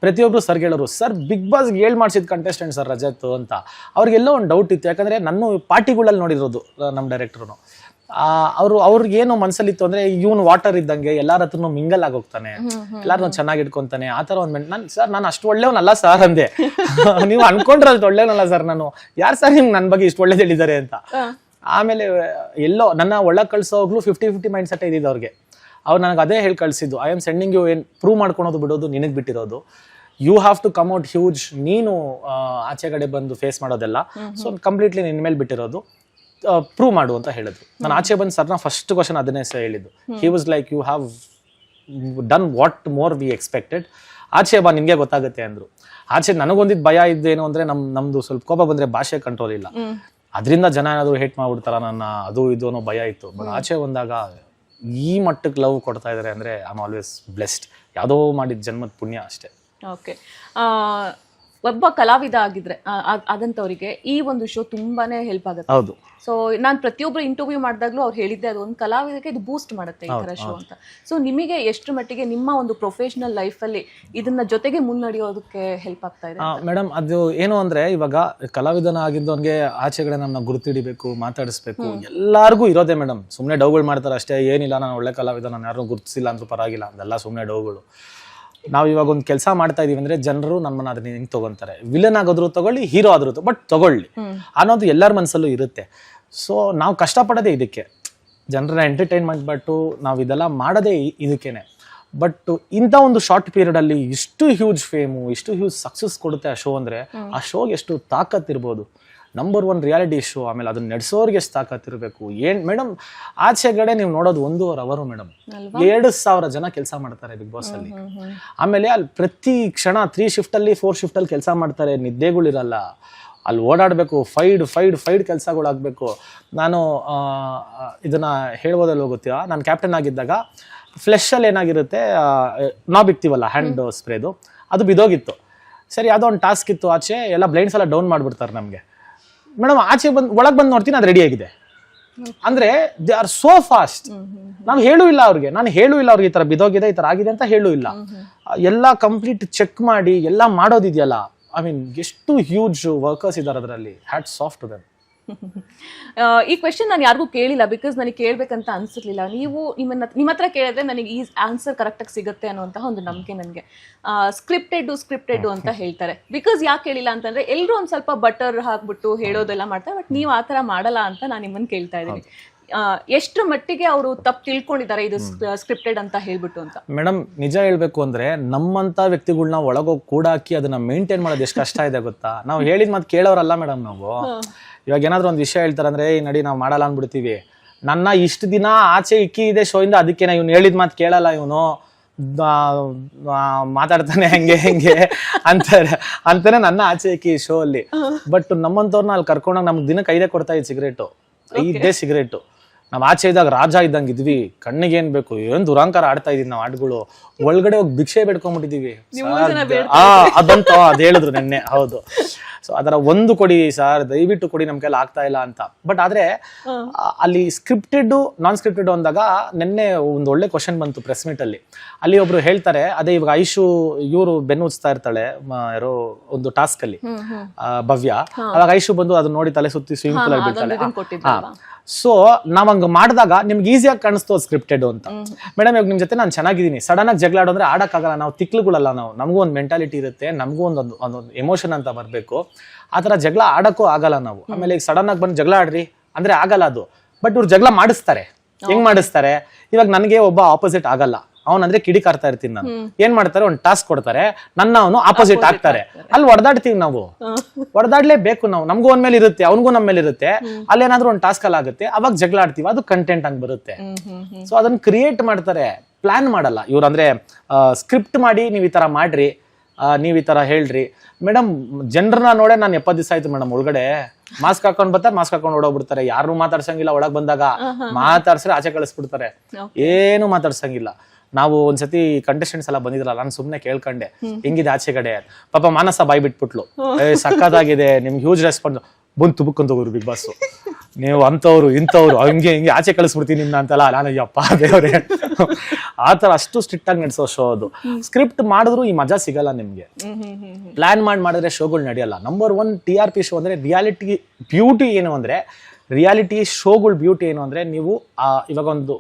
ಪ್ರತಿಯೊಬ್ರು ಸರ್ ಹೇಳೋರು, ಸರ್ ಬಿಗ್ ಬಾಸ್ ಮಾಡ್ಸಿದ್ ಕಂಟೆಸ್ಟೆಂಟ್ ಸರ್ ರಜತ್ ಅಂತ. ಅವ್ರಿಗೆಲ್ಲೋ ಒಂದು ಡೌಟ್ ಇತ್ತು, ಯಾಕಂದ್ರೆ ನನ್ನ ಪಾರ್ಟಿಗಳಲ್ಲಿ ನೋಡಿರೋದು ನಮ್ಮ ಡೈರೆಕ್ಟರ್ನು. ಅವ್ರಿಗೆ ಏನು ಮನ್ಸಲ್ಲಿತ್ತು ಅಂದ್ರೆ, ಇವನು ವಾಟರ್ ಇದ್ದಂಗೆ ಎಲ್ಲಾರ ಹತ್ರನು ಮಿಂಗಲ್ ಆಗೋಗ್ತಾನೆ, ಎಲ್ಲಾರನ್ನೂ ಚೆನ್ನಾಗಿ ಇಟ್ಕೊಂತಾನೆ, ಆ ತರ ಒಂದ್ ನಾನು ಅಷ್ಟು ಒಳ್ಳೆಯವನಲ್ಲ ಸರ್ ಅಂದೆ. ನೀವು ಅನ್ಕೊಂಡ್ರೆ ಅಷ್ಟು ಒಳ್ಳೆಯವನಲ್ಲ ಸರ್ ನಾನು, ಯಾರು ಸರ್ ನಿಮ್ಗೆ ನನ್ನ ಬಗ್ಗೆ ಇಷ್ಟು ಒಳ್ಳೇದು ಹೇಳಿದ್ದಾರೆ ಅಂತ. ಆಮೇಲೆ ಎಲ್ಲೋ ನನ್ನ ಒಳಗೆ ಕಳ್ಸೋಗ್ಲು 50-50 ಮೈಂಡ್ ಸೆಟ್ ಇದ್ದಿದ್ದು ಅವ್ರಿಗೆ. ಅವ್ರು ನನಗೆ ಅದೇ ಹೇಳಿ ಕಳ್ಸಿದ್ದು, ಐ ಆಮ್ ಸೆಂಡಿಂಗ್ ಯು, ಏನ್ ಪ್ರೂವ್ ಮಾಡ್ಕೊಳೋದು ಬಿಡೋದು ನಿನಗೆ ಬಿಟ್ಟಿರೋದು, you have to come out huge. ನೀನು ಆಚೆ ಕಡೆ ಬಂದು ಫೇಸ್ ಮಾಡೋದೆಲ್ಲ ಸೊ ಕಂಪ್ಲೀಟ್ಲಿ ನಿನ್ನ ಮೇಲೆ ಬಿಟ್ಟಿರೋದು, ಪ್ರೂವ್ ಮಾಡು ಅಂತ ಹೇಳಿದ್ರು. ನಾನು ಆಚೆ ಬಂದು ಸರ್ನ ಫಸ್ಟ್ ಕ್ವಶನ್ ಅದನ್ನೇ ಹೇಳಿದ್ದು. He was like, you have done what more we expected, ಆಚೆ ಬಾ ನಿನ್ಗೆ ಗೊತ್ತಾಗುತ್ತೆ ಅಂದ್ರು. ಆಚೆ ನನಗೊಂದಿದ್ ಭಯ ಇದ್ದೇನು ಅಂದ್ರೆ, ನಮ್ದು ಸ್ವಲ್ಪ ಕೋಪ ಬಂದ್ರೆ ಭಾಷೆ ಕಂಟ್ರೋಲ್ ಇಲ್ಲ, ಅದರಿಂದ ಜನ ಏನಾದ್ರು ಹೇಟ್ ಮಾಡ್ಬಿಡ್ತಾರ ನನ್ನ, ಅದು ಇದು ಅನ್ನೋ ಭಯ ಇತ್ತು. ಬಟ್ ಆಚೆ ಬಂದಾಗ ಈ ಮಟ್ಟಕ್ಕೆ ಲವ್ ಕೊಡ್ತಾ ಇದಾರೆ ಅಂದ್ರೆ ಐ ಆಮ್ ಆಲ್ವೇಸ್ ಬ್ಲೆಸ್ಡ್. ಯಾವುದೋ ಮಾಡಿದ ಜನ್ಮದ ಪುಣ್ಯ ಅಷ್ಟೇ. ಓಕೆ. ಒಬ್ಬ ಕಲಾವಿದ ಆಗಿದ್ರೆ ಆದಂತವರಿಗೆ ಈ ಒಂದು ಶೋ ತುಂಬಾನೇ ಹೆಲ್ಪ್ ಆಗುತ್ತೆ. ಹೌದು. ಸೊ ನಾನು ಪ್ರತಿಯೊಬ್ಬರು ಇಂಟರ್ವ್ಯೂ ಮಾಡಿದಾಗ್ಲೂ ಅವ್ರು ಹೇಳಿದ್ದೆ, ಅದು ಒಂದು ಕಲಾವಿದಕ್ಕೆ ಇದು ಬೂಸ್ಟ್ ಮಾಡುತ್ತೆ ಈ ತರ ಶೋ ಅಂತ. ಸೊ ನಿಮಗೆ ಎಷ್ಟು ಮಟ್ಟಿಗೆ ನಿಮ್ಮ ಒಂದು ಪ್ರೊಫೆಷನಲ್ ಲೈಫ್ ಅಲ್ಲಿ ಇದನ್ನ ಜೊತೆಗೆ ಮುನ್ನಡೆಯೋದಕ್ಕೆ ಹೆಲ್ಪ್ ಆಗ್ತಾ ಇದೆ? ಮೇಡಮ್ ಅದು ಏನು ಅಂದ್ರೆ, ಇವಾಗ ಕಲಾವಿದನ ಆಗಿದ್ದವನ್ಗೆ ಆಚೆಗಡೆ ನಮ್ಮನ್ನ ಗುರುತಿಡಿಬೇಕು, ಮಾತಾಡಿಸ್ಬೇಕು, ಎಲ್ಲಾರ್ಗು ಇರೋದೇ ಮೇಡಮ್. ಸುಮ್ನೆ ಡೌಗಳು ಮಾಡ್ತಾರೆ ಅಷ್ಟೇ, ಏನಿಲ್ಲ ನಾನು ಒಳ್ಳೆ ಕಲಾವಿದ, ನಾನು ಯಾರು ಗುರುತಿಸಿಲ್ಲ ಅಂದ್ರೂ ಪರವಾಗಿಲ್ಲ, ಅದೆಲ್ಲ ಸುಮ್ನೆ ಡೌಗಳು. ನಾವು ಇವಾಗ ಒಂದು ಕೆಲಸ ಮಾಡ್ತಾ ಇದೀವಿ ಅಂದ್ರೆ ಜನರು ನಮ್ಮನ್ನ ಅದನ್ನ ಹಿಂಗ್ ತಗೊಂತಾರೆ. ವಿಲನ್ ಆಗೋದ್ರು ತಗೊಳ್ಳಿ, ಹೀರೋ ಆದ್ರೂ ಬಟ್ ತಗೊಳ್ಳಿ ಅನ್ನೋದು ಎಲ್ಲರ ಮನಸ್ಸಲ್ಲೂ ಇರುತ್ತೆ. ಸೊ ನಾವು ಕಷ್ಟಪಡೋದೇ ಇದಕ್ಕೆ, ಜನರನ್ನ ಎಂಟರ್ಟೈನ್ಮೆಂಟ್ ಬಿಟ್ಟು ನಾವು ಇದೆಲ್ಲ ಮಾಡೋದೇ ಇದಕ್ಕೇನೆ. ಬಟ್ ಇಂಥ ಒಂದು ಶಾರ್ಟ್ ಪೀರಿಯಡ್ ಅಲ್ಲಿ ಇಷ್ಟು ಹ್ಯೂಜ್ ಫೇಮು, ಇಷ್ಟು ಹ್ಯೂಜ್ ಸಕ್ಸಸ್ ಕೊಡುತ್ತೆ ಆ ಶೋ ಅಂದ್ರೆ, ಆ ಶೋಗೆ ಎಷ್ಟು ತಾಕತ್ ಇರ್ಬೋದು. ನಂಬರ್ 1 ರಿಯಾಲಿಟಿ ಶೋ, ಆಮೇಲೆ ಅದನ್ನ ನಡೆಸೋರ್ಗೆ ಎಷ್ಟು ತಾಕತ್ತಿರ್ಬೇಕು. ಏನ್ ಮೇಡಮ್, ಆಚೆಗಡೆ ನೀವು ನೋಡೋದು 1.5 ಅವರ್ ಮೇಡಮ್, 2,000 ಜನ ಕೆಲಸ ಮಾಡ್ತಾರೆ ಬಿಗ್ ಬಾಸ್ ಅಲ್ಲಿ. ಆಮೇಲೆ ಅಲ್ಲಿ ಪ್ರತಿ ಕ್ಷಣ 3 ಶಿಫ್ಟ್ ಅಲ್ಲಿ 4 ಶಿಫ್ಟ್ ಅಲ್ಲಿ ಕೆಲಸ ಮಾಡ್ತಾರೆ, ನಿದ್ದೆಗಳಿರಲ್ಲ, ಅಲ್ಲಿ ಓಡಾಡಬೇಕು, ಫೈಡ್ ಕೆಲಸಗಳಾಗಬೇಕು. ನಾನು ಇದನ್ನ ಹೇಳ್ಬೋದಲ್ಲ ಗೊತ್ತಾ, ನಾನು ಕ್ಯಾಪ್ಟನ್ ಆಗಿದ್ದಾಗ ಫ್ಲೆಶ್ ಅಲ್ಲಿ ಏನಾಗಿರುತ್ತೆ, ನಾವ್ ಬಿಡ್ತೀವಲ್ಲ ಹ್ಯಾಂಡ್ ಸ್ಪ್ರೇದು, ಅದು ಬಿದೋಗಿತ್ತು. ಸರಿ ಯಾವುದೋ ಒಂದು ಟಾಸ್ಕ್ ಇತ್ತು ಆಚೆ, ಎಲ್ಲ ಬ್ಲೈಂಡ್ಸ್ ಎಲ್ಲ ಡೌನ್ ಮಾಡಿಬಿಡ್ತಾರೆ ನಮಗೆ. ಮೇಡಮ್ ಆಚೆ ಬಂದು ಒಳಗೆ ಬಂದು ನೋಡ್ತೀನಿ ಅದು ರೆಡಿ ಆಗಿದೆ. ಅಂದ್ರೆ ದೇ ಆರ್ ಸೋ ಫಾಸ್ಟ್. ನಾನು ಹೇಳೂ ಇಲ್ಲ ಅವ್ರಿಗೆ, ಈ ತರ ಬಿದೋಗಿದೆ, ಈ ತರ ಆಗಿದೆ ಅಂತ ಹೇಳೂ ಇಲ್ಲ. ಎಲ್ಲ ಕಂಪ್ಲೀಟ್ ಚೆಕ್ ಮಾಡಿ ಎಲ್ಲ ಮಾಡೋದಿದೆಯಲ್ಲ, ಐ ಮೀನ್ ಎಷ್ಟು ಹ್ಯೂಜ್ ವರ್ಕರ್ಸ್ ಇದ್ದಾರೆ ಅದರಲ್ಲಿ. Hats off to them. ಈ ಕ್ವೆಶನ್ ನಾನು ಯಾರಿಗೂ ಕೇಳಿಲ್ಲ, ಬಿಕಾಸ್ ನನಗೆ ಕೇಳ್ಬೇಕಂತ ಅನ್ಸಿರ್ಲಿಲ್ಲ. ನೀವು ನಿಮ್ಮ ಹತ್ರ ಕೇಳಿದ್ರೆ ನನಗೆ ಈ ಆನ್ಸರ್ ಕರೆಕ್ಟಾಗಿ ಸಿಗುತ್ತೆ ಅನ್ನುವಂತಹ ಒಂದು ನಂಬಿಕೆ ನನಗೆ. ಸ್ಕ್ರಿಪ್ಟೆಡ್ ಅಂತ ಹೇಳ್ತಾರೆ. ಬಿಕಾಸ್ ಯಾಕೆ ಹೇಳಿಲ್ಲ ಅಂತಂದ್ರೆ ಎಲ್ಲರೂ ಒಂದು ಸ್ವಲ್ಪ ಬಟರ್ ಹಾಕ್ಬಿಟ್ಟು ಹೇಳೋದೆಲ್ಲ ಮಾಡ್ತಾರೆ, ಬಟ್ ನೀವು ಆ ಥರ ಮಾಡಲ್ಲ ಅಂತ ನಾನು ನಿಮ್ಮನ್ನು ಕೇಳ್ತಾ ಇದ್ದೀನಿ. ಎಷ್ಟರ ಮಟ್ಟಿಗೆ ಅವರು ತಪ್ಪು ತಿಳ್ಕೊಂಡಿದ್ದಾರೆ ಇದು ಸ್ಕ್ರಿಪ್ಟೆಡ್ ಅಂತ ಹೇಳ್ಬಿಟ್ಟು ಅಂತ? ಮೇಡಮ್ ನಿಜ ಹೇಳ್ಬೇಕು ಅಂದ್ರೆ ನಮ್ಮಂತ ವ್ಯಕ್ತಿಗಳನ್ನ ಒಳಗೋಗಿ ಕೂಡಾಕಿ ಅದನ್ನ ಮೇಂಟೈನ್ ಮಾಡೋದು ಎಷ್ಟು ಕಷ್ಟ ಇದೆ ಗೊತ್ತಾ. ನಾವು ಹೇಳಿದ ಮತ್ತೆ ಕೇಳೋರಲ್ಲ ಮೇಡಮ್ ನಾವು. ಇವಾಗ ಏನಾದ್ರು ಒಂದು ವಿಷಯ ಹೇಳ್ತಾರೆ ಅಂದ್ರೆ ಈ ನಡಿ ನಾವು ಮಾಡಲ್ಲ ಅಂದ್ಬಿಡ್ತೀವಿ. ನನ್ನ ಇಷ್ಟು ದಿನ ಆಚೆ ಇಕ್ಕಿ ಇದೆ ಶೋ ಇಂದ, ಅದಕ್ಕೆ ಇವ್ನು ಹೇಳಿದ ಮಾತು ಕೇಳಲ್ಲ, ಇವನು ಮಾತಾಡ್ತಾನೆ ಹೆಂಗೆ ಅಂತಾನೆ ನನ್ನ ಆಚೆ ಇಕ್ಕಿ ಶೋ ಅಲ್ಲಿ. ಬಟ್ ನಮ್ಮಂತವ್ರನ್ನ ಅಲ್ಲಿ ಕರ್ಕೊಂಡಾಗ ನಮ್ಗೆ ದಿನಕ್ಕೆ 5 ಕೊಡ್ತಾ ಇದ್ ಸಿಗರೇಟು, 5 ಸಿಗರೇಟು. ನಾವ್ ಆಚೆ ಇದ್ದಾಗ ರಾಜ ಇದ್ದಂಗೆ ಇದ್ವಿ, ಕಣ್ಣಿಗೆ ಏನ್ ಬೇಕು ಏನ್ ದುರಾಂಕಾರ ಆಡ್ತಾ ಇದೀವಿ ನಾವು ಆಟಗಳು. ಒಳಗಡೆ ಹೋಗಿ ಭಿಕ್ಷೆ ಬೇಡ್ಕೊಂಡ್ಬಿಟ್ಟಿದೀವಿ. ಅದಂತ ಅದ್ ಹೇಳಿದ್ರು ನಿನ್ನೆ. ಹೌದು. ಸೊ ಅದರ ಒಂದು ಕೊಡಿ ಸರ್, ದಯವಿಟ್ಟು ಕೊಡಿ, ನಮ್ ಕೈಲಿ ಆಗ್ತಾ ಇಲ್ಲ ಅಂತ. ಬಟ್ ಆದ್ರೆ ಅಲ್ಲಿ ಸ್ಕ್ರಿಪ್ಟೆಡ್ ನಾನ್ ಸ್ಕ್ರಿಪ್ಟೆಡ್ ಅಂದಾಗ ನಿನ್ನೆ ಒಂದು ಒಳ್ಳೆ ಕ್ವಶನ್ ಬಂತು ಪ್ರೆಸ್ ಮೀಟ್ ಅಲ್ಲಿ. ಅಲ್ಲಿ ಒಬ್ರು ಹೇಳ್ತಾರೆ, ಅದೇ ಇವಾಗ ಐಶು ಇವರು ಬೆನ್ನು ಉಚ್ತಾ ಇರ್ತಾಳೆ ಯಾರೋ ಒಂದು ಟಾಸ್ಕ್ ಅಲ್ಲಿ, ಭವ್ಯ. ಅವಾಗ ಐಶು ಬಂದು ಅದನ್ನ ನೋಡಿ ತಲೆ ಸುತ್ತಿ ಸ್ವಿಮ್ಮಿಂಗ್ ಪೂಲ್ ಅಲ್ಲಿ ಬೀಳ್ತಾಳೆ. ಸೊ ನಾವ್ ಹಂಗ ಮಾಡಿದಾಗ ನಿಮ್ಗೆ ಈಸಿಯಾಗಿ ಕಾಣಿಸ್ತು ಸ್ಕ್ರಿಪ್ಟೆಡ್ ಅಂತ. ಮೇಡಮ್ ಇವಾಗ ನಿಮ್ ಜೊತೆ ನಾನು ಚೆನ್ನಾಗಿದ್ದೀನಿ, ಸಡನ್ ಆಗಿ ಜಗಳ ಆಡೋದ್ರೆ ಆಡಕ್ಕಾಗಲ್ಲ. ನಾವು ತಿಕ್ಲುಗಳಲ್ಲ, ನಮಗೂ ಒಂದು ಮೆಂಟಾಲಿಟಿ ಇರುತ್ತೆ, ನಮಗೂ ಒಂದು ಎಮೋಷನ್ ಅಂತ ಬರ್ಬೇಕು. ಆತರ ಜಗಳ ಆಡಕ್ಕೂ ಆಗಲ್ಲ ನಾವು. ಆಮೇಲೆ ಈಗ ಸಡನ್ ಆಗಿ ಬಂದು ಜಗಳ ಆಡ್ರಿ ಅಂದ್ರೆ ಆಗಲ್ಲ ಅದು. ಬಟ್ ಇವ್ರು ಜಗಳ ಮಾಡಿಸ್ತಾರೆ. ಹೆಂಗ್ ಮಾಡಿಸ್ತಾರೆ? ಇವಾಗ ನನಗೆ ಒಬ್ಬ ಆಪೋಸಿಟ್ ಆಗಲ್ಲ, ಅವನಂದ್ರೆ ಕಿಡಿಕಾರ್ತಾ ಇರ್ತೀನಿ ನಾನು. ಏನ್ ಮಾಡ್ತಾರೆ, ಒಂದು ಟಾಸ್ಕ್ ಕೊಡ್ತಾರೆ, ನನ್ನ ಅವನು ಆಪೋಸಿಟ್ ಆಗ್ತಾರೆ. ಅಲ್ಲಿ ಹೊಡೆದಾಡ್ತೀವಿ ನಾವು, ಹೊಡೆದಾಡ್ಲೇಬೇಕು ನಾವು. ನಮಗೂ ಒಂದ್ ಮೇಲೆ ಇರುತ್ತೆ, ಅವನಿಗೂ ನಮ್ಮ ಮೇಲೆ ಇರುತ್ತೆ. ಅಲ್ಲೇನಾದ್ರೂ ಒಂದು ಟಾಸ್ಕ್ ಅಲ್ಲಿ ಆಗುತ್ತೆ, ಅವಾಗ ಜಗಳ ಆಡ್ತೀವಿ, ಅದು ಕಂಟೆಂಟ್ ಹಂಗ್ ಬರುತ್ತೆ. ಸೊ ಅದನ್ನ ಕ್ರಿಯೇಟ್ ಮಾಡ್ತಾರೆ, ಪ್ಲಾನ್ ಮಾಡಲ್ಲ ಇವ್ರು. ಅಂದ್ರೆ ಸ್ಕ್ರಿಪ್ಟ್ ಮಾಡಿ ನೀವ್ ಈ ತರ ಮಾಡ್ರಿ, ನೀವ್ ಈ ತರ ಹೇಳ್ರಿ. ಮೇಡಮ್ ಜನರನ್ನ ನೋಡೇ ನಾನು 70 ದಿವಸ ಆಯ್ತು ಮೇಡಮ್ ಒಳಗಡೆ. ಮಾಸ್ಕ್ ಹಾಕೊಂಡ್ ಬರ್ತಾರೆ, ಮಾಸ್ಕ್ ಹಾಕೊಂಡ್ ಓಡೋಗ್ಬಿಡ್ತಾರೆ. ಯಾರು ಮಾತಾಡ್ಸಂಗಿಲ್ಲ. ಒಳಗ್ ಬಂದಾಗ ಮಾತಾಡ್ಸ್ರೆ ಆಚೆ ಕಳಿಸ್ಬಿಡ್ತಾರೆ, ಏನು ಮಾತಾಡ್ಸಂಗಿಲ್ಲ. ನಾವು ಒಂದ್ಸತಿ ಕಂಟೆಸ್ಟೆಂಟ್ಸ್ ಎಲ್ಲ ಬಂದಿದ್ರಲ್ಲ, ನಾನು ಸುಮ್ನೆ ಕೇಳ್ಕೊಂಡೆ ಹೆಂಗಿದೆ ಆಚೆ ಕಡೆ. ಪಾಪ ಮಾನಸ ಬಾಯ್ ಬಿಟ್ಬಿಟ್ಲು, ಸಕ್ಕತ್ತಾಗಿದೆ, ನಿಮ್ಗೆ ಹ್ಯೂಜ್ ರೆಸ್ಪಾನ್ಸ್. ಬಂದು ತುಬಕ್ಕಂತ ಹೋಗ್ರು ಬಿಗ್ ಬಾಸ್, ನೀವು ಅಂತವ್ರು ಇಂಥವ್ರು ಹಿಂಗೆ ಆಚೆ ಕಳಿಸ್ಬಿಡ್ತೀನಿ ನಿಮ್ನ ಅಂತಲ್ಲ. ನಾನು ಯಪ್ಪ ದೇವ್ರೆ, ಆತರ ಅಷ್ಟು ಸ್ಟ್ರಿಕ್ಟ್ ಆಗಿ ನಡೆಸೋ ಶೋ ಅದು. ಸ್ಕ್ರಿಪ್ಟ್ ಮಾಡಿದ್ರು ಈ ಮಜಾ ಸಿಗಲ್ಲ ನಿಮ್ಗೆ. ಪ್ಲಾನ್ ಮಾಡಿದ್ರೆ ಶೋಗಳು ನಡೆಯಲ್ಲ. ನಂಬರ್ 1 TRP ಶೋ ಅಂದ್ರೆ ರಿಯಾಲಿಟಿ ಬ್ಯೂಟಿ ಏನು ಅಂದ್ರೆ, ರಿಯಾಲಿಟಿ ಶೋಗಳ ಬ್ಯೂಟಿ ಏನು ಅಂದ್ರೆ, ನೀವು ಇವಾಗ ಒಂದು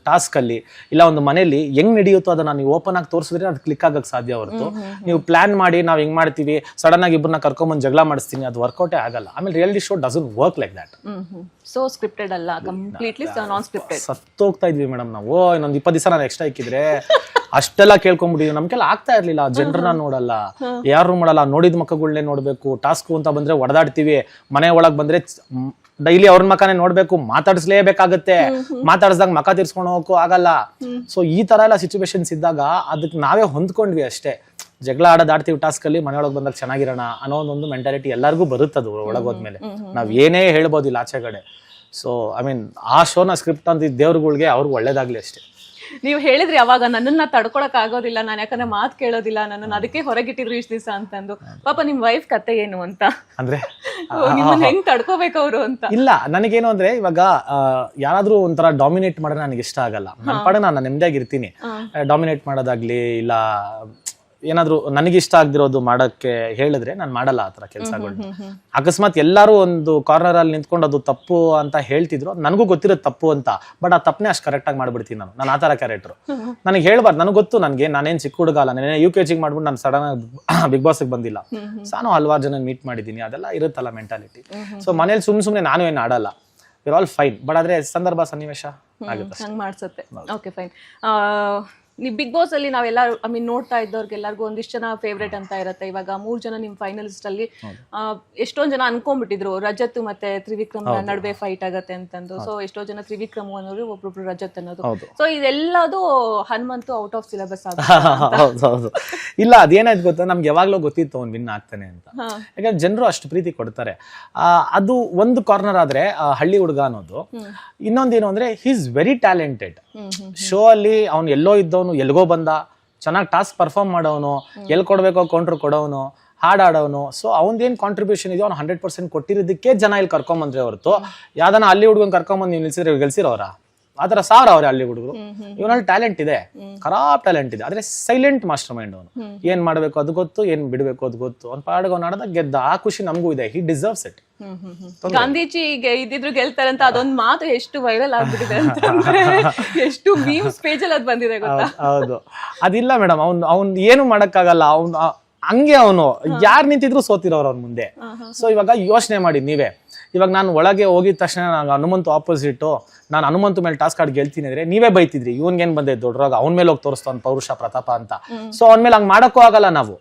ಟಾಸ್ಕ್ ಅಲ್ಲಿ ಇಲ್ಲ ಒಂದು ಮನೆಯಲ್ಲಿ ಹೆಂಗ್ ನಡೆಯುತ್ತೋ ಅದನ್ನ ನೀವು ಓಪನ್ ಆಗಿ ತೋರಿಸಿದ್ರೆ ಅದು ಕ್ಲಿಕ್ ಆಗಕ್ ಸಾಧ್ಯ ಹೊರತು ನೀವು ಪ್ಲಾನ್ ಮಾಡಿ ನಾವ್ ಹೆಂಗ್ ಮಾಡ್ತೀವಿ ಸಡನ್ ಆಗಿ ಇಬ್ಬರನ್ನ ಕರ್ಕೊಂಡ್ಬಂದು ಜಗಳ ಮಾಡಿಸ್ತೀನಿ, ಅದು ವರ್ಕೌಟೇ ಆಗಲ್ಲ. ಆಮೇಲೆ reality show doesn't work like that. So scripted ಅಲ್ಲ, ಕಂಪ್ಲೀಟ್ಲಿ ನಾನ್ ಸ್ಕ್ರಿಪ್ಟೆಡ್. ಸತ್ತೋಗ್ತಾ ಇದ್ವಿ ಮೇಡಮ್ ನಾವು. ಇನ್ನೊಂದು 20 ದಿವಸ ನಾನು ಎಕ್ಸ್ಟ್ರಾ ಇಕ್ಕಿದ್ರೆ ಅಷ್ಟೆಲ್ಲ ಕೇಳ್ಕೊಂಡ್ಬಿಟ್ಟಿದ್ವಿ. ನಮ್ಗೆಲ್ಲ ಆಗ್ತಾ ಇರ್ಲಿಲ್ಲ. ಜನರನ್ನ ನೋಡಲ್ಲ, ಯಾರು ಮಾಡಲ್ಲ, ನೋಡಿದ ಮಕ್ಕಳನ್ನೇ ನೋಡ್ಬೇಕು. ಟಾಸ್ಕ್ ಅಂತ ಬಂದ್ರೆ ಹೊಡೆದಾಡ್ತೀವಿ, ಮನೆ ಒಳಗ್ ಬಂದ್ರೆ ಡೈಲಿ ಅವ್ರ ಮಕನೇ ನೋಡ್ಬೇಕು, ಮಾತಾಡಿಸ್ಲೇಬೇಕಾಗತ್ತೆ. ಮಾತಾಡಿಸಿದಾಗ ಮಕ ತೀರ್ಸ್ಕೊಂಡು ಹೋಗಕ್ಕೂ ಆಗಲ್ಲ. ಸೊ ಈ ತರ ಎಲ್ಲ ಸಿಚುವೇಶನ್ಸ್ ಇದ್ದಾಗ ಅದಕ್ಕೆ ನಾವೇ ಹೊಂದ್ಕೊಂಡ್ವಿ ಅಷ್ಟೇ. ಜಗಳ ಆಡೋದಾಡ್ತೀವಿ ಟಾಸ್ಕ್ ಅಲ್ಲಿ, ಮನೆಯೊಳಗೆ ಬಂದಾಗ ಚೆನ್ನಾಗಿರೋಣ ಅನ್ನೋ ಒಂದು ಮೆಂಟಾಲಿಟಿ ಎಲ್ಲರಿಗೂ ಬರುತ್ತದು ಒಳಗೋದ್ಮೇಲೆ. ನಾವ್ ಏನೇ ಹೇಳ್ಬೋದಿಲ್ಲ ಆಚೆ ಕಡೆ. ಸೊ ಐ ಮೀನ್ ಆ ಶೋನ ಸ್ಕ್ರಿಪ್ಟ್ ಅಂತ ದೇವ್ರುಗಳಿಗೆ ಅವ್ರಿಗೆ ಒಳ್ಳೇದಾಗ್ಲಿ ಅಷ್ಟೇ. ನೀವು ಹೇಳಿದ್ರಿ ಅವಾಗ ನನ್ನನ್ನ ತಡ್ಕೊಳಕ್ ಆಗೋದಿಲ್ಲ ನಾನು, ಯಾಕಂದ್ರೆ ಮಾತು ಕೇಳೋದಿಲ್ಲ ನನ್ನನ್ನು, ಅದಕ್ಕೆ ಹೊರಗಿಟ್ಟಿದ್ರು ಇಷ್ಟ ದಿವಸ ಅಂತಂದು. ಪಾಪ ನಿಮ್ ವೈಫ್ ಕತೆ ಏನು ಅಂತ, ಅಂದ್ರೆ ನಿಮ್ಮನ್ನ ಹೆಂಗ್ ತಡ್ಕೋಬೇಕು ಅವರು ಅಂತ. ಇಲ್ಲ ನನಗೇನು ಅಂದ್ರೆ, ಇವಾಗ ಯಾರಾದ್ರೂ ಒಂಥರ ಡಾಮಿನೇಟ್ ಮಾಡಿದ್ರೆ ನನಗೆ ಇಷ್ಟ ಆಗಲ್ಲ. ನನ್ನ ಪಾಡ ನಾನು ನೆಮ್ಮದಿಯಾಗಿರ್ತೀನಿ. ಡಾಮಿನೇಟ್ ಮಾಡೋದಾಗ್ಲಿ ಇಲ್ಲ ಏನಾದ್ರು ನನಗಿಷ್ಟ ಆಗ್ದಿರೋದು ಮಾಡಕ್ಕೆ ಹೇಳಿದ್ರೆ ನಾನು ಮಾಡಲ್ಲ ಆತರ ಕೆಲಸಗಳು. ಅಕಸ್ಮಾತ್ ಎಲ್ಲಾರು ಒಂದು ಕಾರ್ನರ್ ಅಲ್ಲಿ ನಿಂತ್ಕೊಂಡು ಅದು ತಪ್ಪು ಅಂತ ಹೇಳ್ತಿದ್ರು, ನನಗೂ ಗೊತ್ತಿರೋದು ತಪ್ಪು ಅಂತ. ಬಟ್ ಆ ತಪ್ಪನೇ ಅಷ್ಟು ಕರೆಕ್ಟ್ ಆಗಿ ಮಾಡ್ಬಿಡ್ತೀನಿ ನಾನು ಆ ತರ ಕ್ಯಾರೆಕ್ಟರ್. ನನಗೆ ಹೇಳ್ಬಾರ್ದು, ನನಗೆ ಗೊತ್ತು ನಾನೇನ್ ಚಿಕ್ಕ ಹುಡುಗ ಅಲ್ಲ. ನಾನು UKG ಮಾಡ್ಬಿಟ್ಟು ನಾನು ಸಡನ್ ಆಗಿ ಬಿಗ್ ಬಾಸ್ಗೆ ಬಂದಿಲ್ಲ. ನಾನು ಹಲವಾರು ಜನ ಮೀಟ್ ಮಾಡಿದ್ದೀನಿ, ಅದೆಲ್ಲ ಇರುತ್ತಲ್ಲ ಮೆಂಟಾಲಿಟಿ. ಸೊ ಮನೇಲಿ ಸುಮ್ನೆ ನಾನು ಏನು ಆಡಲ್ಲ, ವಿರ್ ಆಲ್ ಫೈನ್. ಬಟ್ ಆದ್ರೆ ಸಂದರ್ಭ ಸನ್ನಿವೇಶ ಆಗುತ್ತೆ, ಹಂಗ್ ಮಾಡ್ಸುತ್ತೆ. Okay fine. ನೀವು ಬಿಗ್ ಬಾಸ್ ಅಲ್ಲಿ ನಾವೆಲ್ಲ ಐ ಮೀನ್ ನೋಡ್ತಾ ಇದ್ದವ್ರಿಗೆಲ್ಲರಿಗೂ ಒಂದಿಷ್ಟು ಜನ ಫೇವ್ರೇಟ್ ಅಂತ ಇರುತ್ತೆ. ಇವಾಗ 3 ಜನ ನಿಮ್ ಫೈನಲಿಸ್ಟ್ ಅಲ್ಲಿ ಎಷ್ಟೊಂದ್ ಜನ ಅನ್ಕೊಂಡ್ಬಿಟ್ಟಿದ್ರು ರಜತ್ ಮತ್ತೆ ತ್ರಿವಿಕ್ರಮ್ ನಡುವೆ ಫೈಟ್ ಆಗತ್ತೆ ಅಂತಂದು. ಸೊ ಎಷ್ಟೋ ಜನ ತ್ರಿವಿಕ್ರಮ್ ಅನ್ನೋರು, ಒಬ್ಬೊಬ್ರು ರಜತ್ ಅನ್ನೋದು. ಸೊ ಇದೆಲ್ಲದು ಹನುಮಂತು ಔಟ್ ಆಫ್ ಸಿಲೆಬಸ್ ಹೌದು. ಇಲ್ಲ ಅದೇನಾಯ್ತು ಗೊತ್ತಾ, ನಮ್ಗೆ ಯಾವಾಗ್ಲೂ ಗೊತ್ತಿತ್ತು ಅವ್ನು ವಿನ್ ಆಗ್ತಾನೆ ಅಂತ. ಯಾಕಂದ್ರೆ ಜನರು ಅಷ್ಟು ಪ್ರೀತಿ ಕೊಡ್ತಾರೆ. ಅದು ಒಂದು ಕಾರ್ನರ್ ಆದ್ರೆ ಹಳ್ಳಿ ಹುಡುಗ ಅನ್ನೋದು. ಇನ್ನೊಂದೇನು ಅಂದ್ರೆ he is very talented. Show ಅಲ್ಲಿ ಅವ್ನು ಎಲ್ಲೋ ಇದ್ದವನು ಎಲ್ಗೋ ಬಂದ, ಚೆನ್ನಾಗಿ ಟಾಸ್ಕ್ ಪರ್ಫಾರ್ಮ್ ಮಾಡೋನು, ಎಲ್ಲಿ ಕೊಡ್ಬೇಕೋ ಕೌಂಟ್ರ್ ಕೊಡೋನು. ಹಾಡಾಡೋನು. ಸೊ ಅವ್ನದೇನು ಕಾಂಟ್ರಿಬ್ಯೂಷನ್ ಇದೆಯೋ ಅವ್ನು 100% ಕೊಟ್ಟಿರೋದಕ್ಕೆ ಜನ ಇಲ್ಲಿ ಕರ್ಕೊಂಬಂದ್ರೆ ಹೊರತು ಯಾವ್ದಾನ ಅಲ್ಲಿ ಹುಡುಗನ್ ಕರ್ಕೊಂಬಂದು ನೀವು ನಿಲ್ಸಿದ್ರೆ ಗೆಲ್ಸಿರೋರ ಆ ಥರ ಸಾರ ಅವ್ರೆ ಅಲ್ಲಿ ಹುಡುಗರು. ಇವನಲ್ಲಿ ಟ್ಯಾಲೆಂಟ್ ಇದೆ, ಖರಾಬ್ ಟ್ಯಾಲೆಂಟ್ ಇದೆ, ಆದ್ರೆ ಸೈಲೆಂಟ್ ಮಾಸ್ಟರ್ ಮೈಂಡ್ ಅವನು. ಏನ್ ಮಾಡ್ಬೇಕು ಅದು ಗೊತ್ತು, ಏನ್ ಬಿಡ್ಬೇಕು ಅದು ಗೊತ್ತು. ಅವ್ನ ಪಾಡ್ಗೆ ಅವ್ನು ಆಡದ ಗೆದ್ದ, ಆ ಖುಷಿ ನಮಗೂ ಇದೆ. ಹಿ ಡಿಸರ್ವ್ಸ್ ಇಟ್. ಗಾಂಧೀಜಿಗೆ ಇದ್ದಿದ್ರು ಗೆಲ್ತಾರಂತ ಅದೊಂದ್ ಮಾತು ಎಷ್ಟು ವೈರಲ್ ಆಗ್ಬಿಟ್ಟಿದೆ ಅಂತಂದ್ರೆ ಎಷ್ಟು ಮೀಮ್ಸ್ ಪೇಜ್ ಅಲ್ಲಿ ಅದ್ ಬಂದಿದೆ ಗೊತ್ತಾ. ಹೌದು, ಅದಿಲ್ಲ ಮೇಡಮ್. ಅವ್ನ್ ಏನು ಮಾಡಕ್ಕಾಗಲ್ಲ. ಅವ್ನು ಹಂಗೆ ಅವನು ಯಾರು ನಿಂತಿದ್ರು ಸೋತಿರೋರು ಅವ್ನ ಮುಂದೆ. ಸೊ ಇವಾಗ ಯೋಚನೆ ಮಾಡಿ ನೀವೇ, ಇವಾಗ ನಾನು ಒಳಗೆ ಹೋಗಿದ ತಕ್ಷಣ ನಾನು ಹನುಮಂತು ಆಪೋಸಿಟ್, ನಾನು ಹನುಮಂತು ಮೇಲೆ ಟಾಸ್ಕ್ ಆಡ್ ಗೆಲ್ತೀನಿ ಅಂದ್ರೆ ನೀವೇ ಬೈತಿದ್ರಿ, ಇವನ್ಗೇನ್ ಬಂದೆ ದೊಡ್ಡರಾಗ ಅವ್ನ ಮೇಲೆ ಹೋಗಿ ತೋರಿಸ್ತಾನ ಪೌರುಷ ಪ್ರತಾಪ ಅಂತ. ಸೊ ಅವ್ನ ಮೇಲೆ ಹಂಗ್ ಮಾಡಕ್ಕೂ ಆಗಲ್ಲ ನಾವು.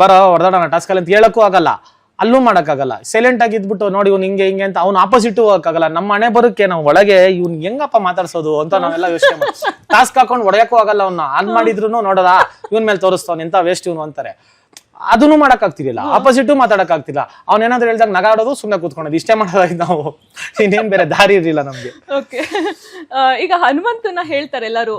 ಬರೋ ಹೊಡೆದಾಡೋಣ ಟಾಸ್ಕ್ ಅಲ್ಲಿ ಅಂತ ಹೇಳಕ್ಕೂ ಆಗಲ್ಲ, ಅಲ್ಲೂ ಮಾಡಕ್ಕಾಗಲ್ಲ. ಸೈಲೆಂಟ್ ಆಗಿ ಇದ್ಬಿಟ್ಟು ನೋಡಿ ಇವ್ನು ಹಿಂಗೆ ಹಿಂಗೆ ಅಂತ ಅವ್ನು ಆಪೋಸಿಟ್ ಹೋಗಕ್ಕಾಗಲ್ಲ. ನಮ್ಮ ಮನೆ ಬರೋಕೆ ನಾವು ಒಳಗೆ ಇವ್ನ್ ಹೆಂಗಪ್ಪ ಮಾತಾಡ್ಸೋದು ಅಂತ ನಾವೆಲ್ಲ ಯೋಚನೆ ಮಾಡಿ ಟಾಸ್ಕ್ ಹಾಕೊಂಡು ಹೊಡೆಯಕ್ಕೂ ಆಗಲ್ಲ. ಅವ್ನ ಆನ್ ಮಾಡಿದ್ರು ನೋಡೋದ ಇವನ್ ಮೇಲೆ ತೋರಿಸ್ತಾವ ಎಂತ ವೇಸ್ಟ್ ಇವನು ಅಂತಾರೆ. ಅದನ್ನು ಮಾಡಕ್ ಆಗ್ತಿರ್ಲಿಲ್ಲ, ಆಪೋಸಿಟ್ ಮಾತಾಡಕ್ ಆಗ್ತಿಲ್ಲ. ಅವ್ನೇನಾದ್ರು ಹೇಳ್ದಾಗ ನಗಾಡೋದು, ಸುಮ್ಮನೆ ಕೂತ್ಕೊಳ್ಳೋದು, ಇಷ್ಟೇ ಮಾಡೋದಾಯ್ತು ನಾವು. ಇನ್ನೇನ್ ಬೇರೆ ದಾರಿ ಇರ್ಲಿಲ್ಲ ನಮ್ಗೆ. ಓಕೆ, ಈಗ ಹನುಮಂತನ ಹೇಳ್ತಾರೆ ಎಲ್ಲರೂ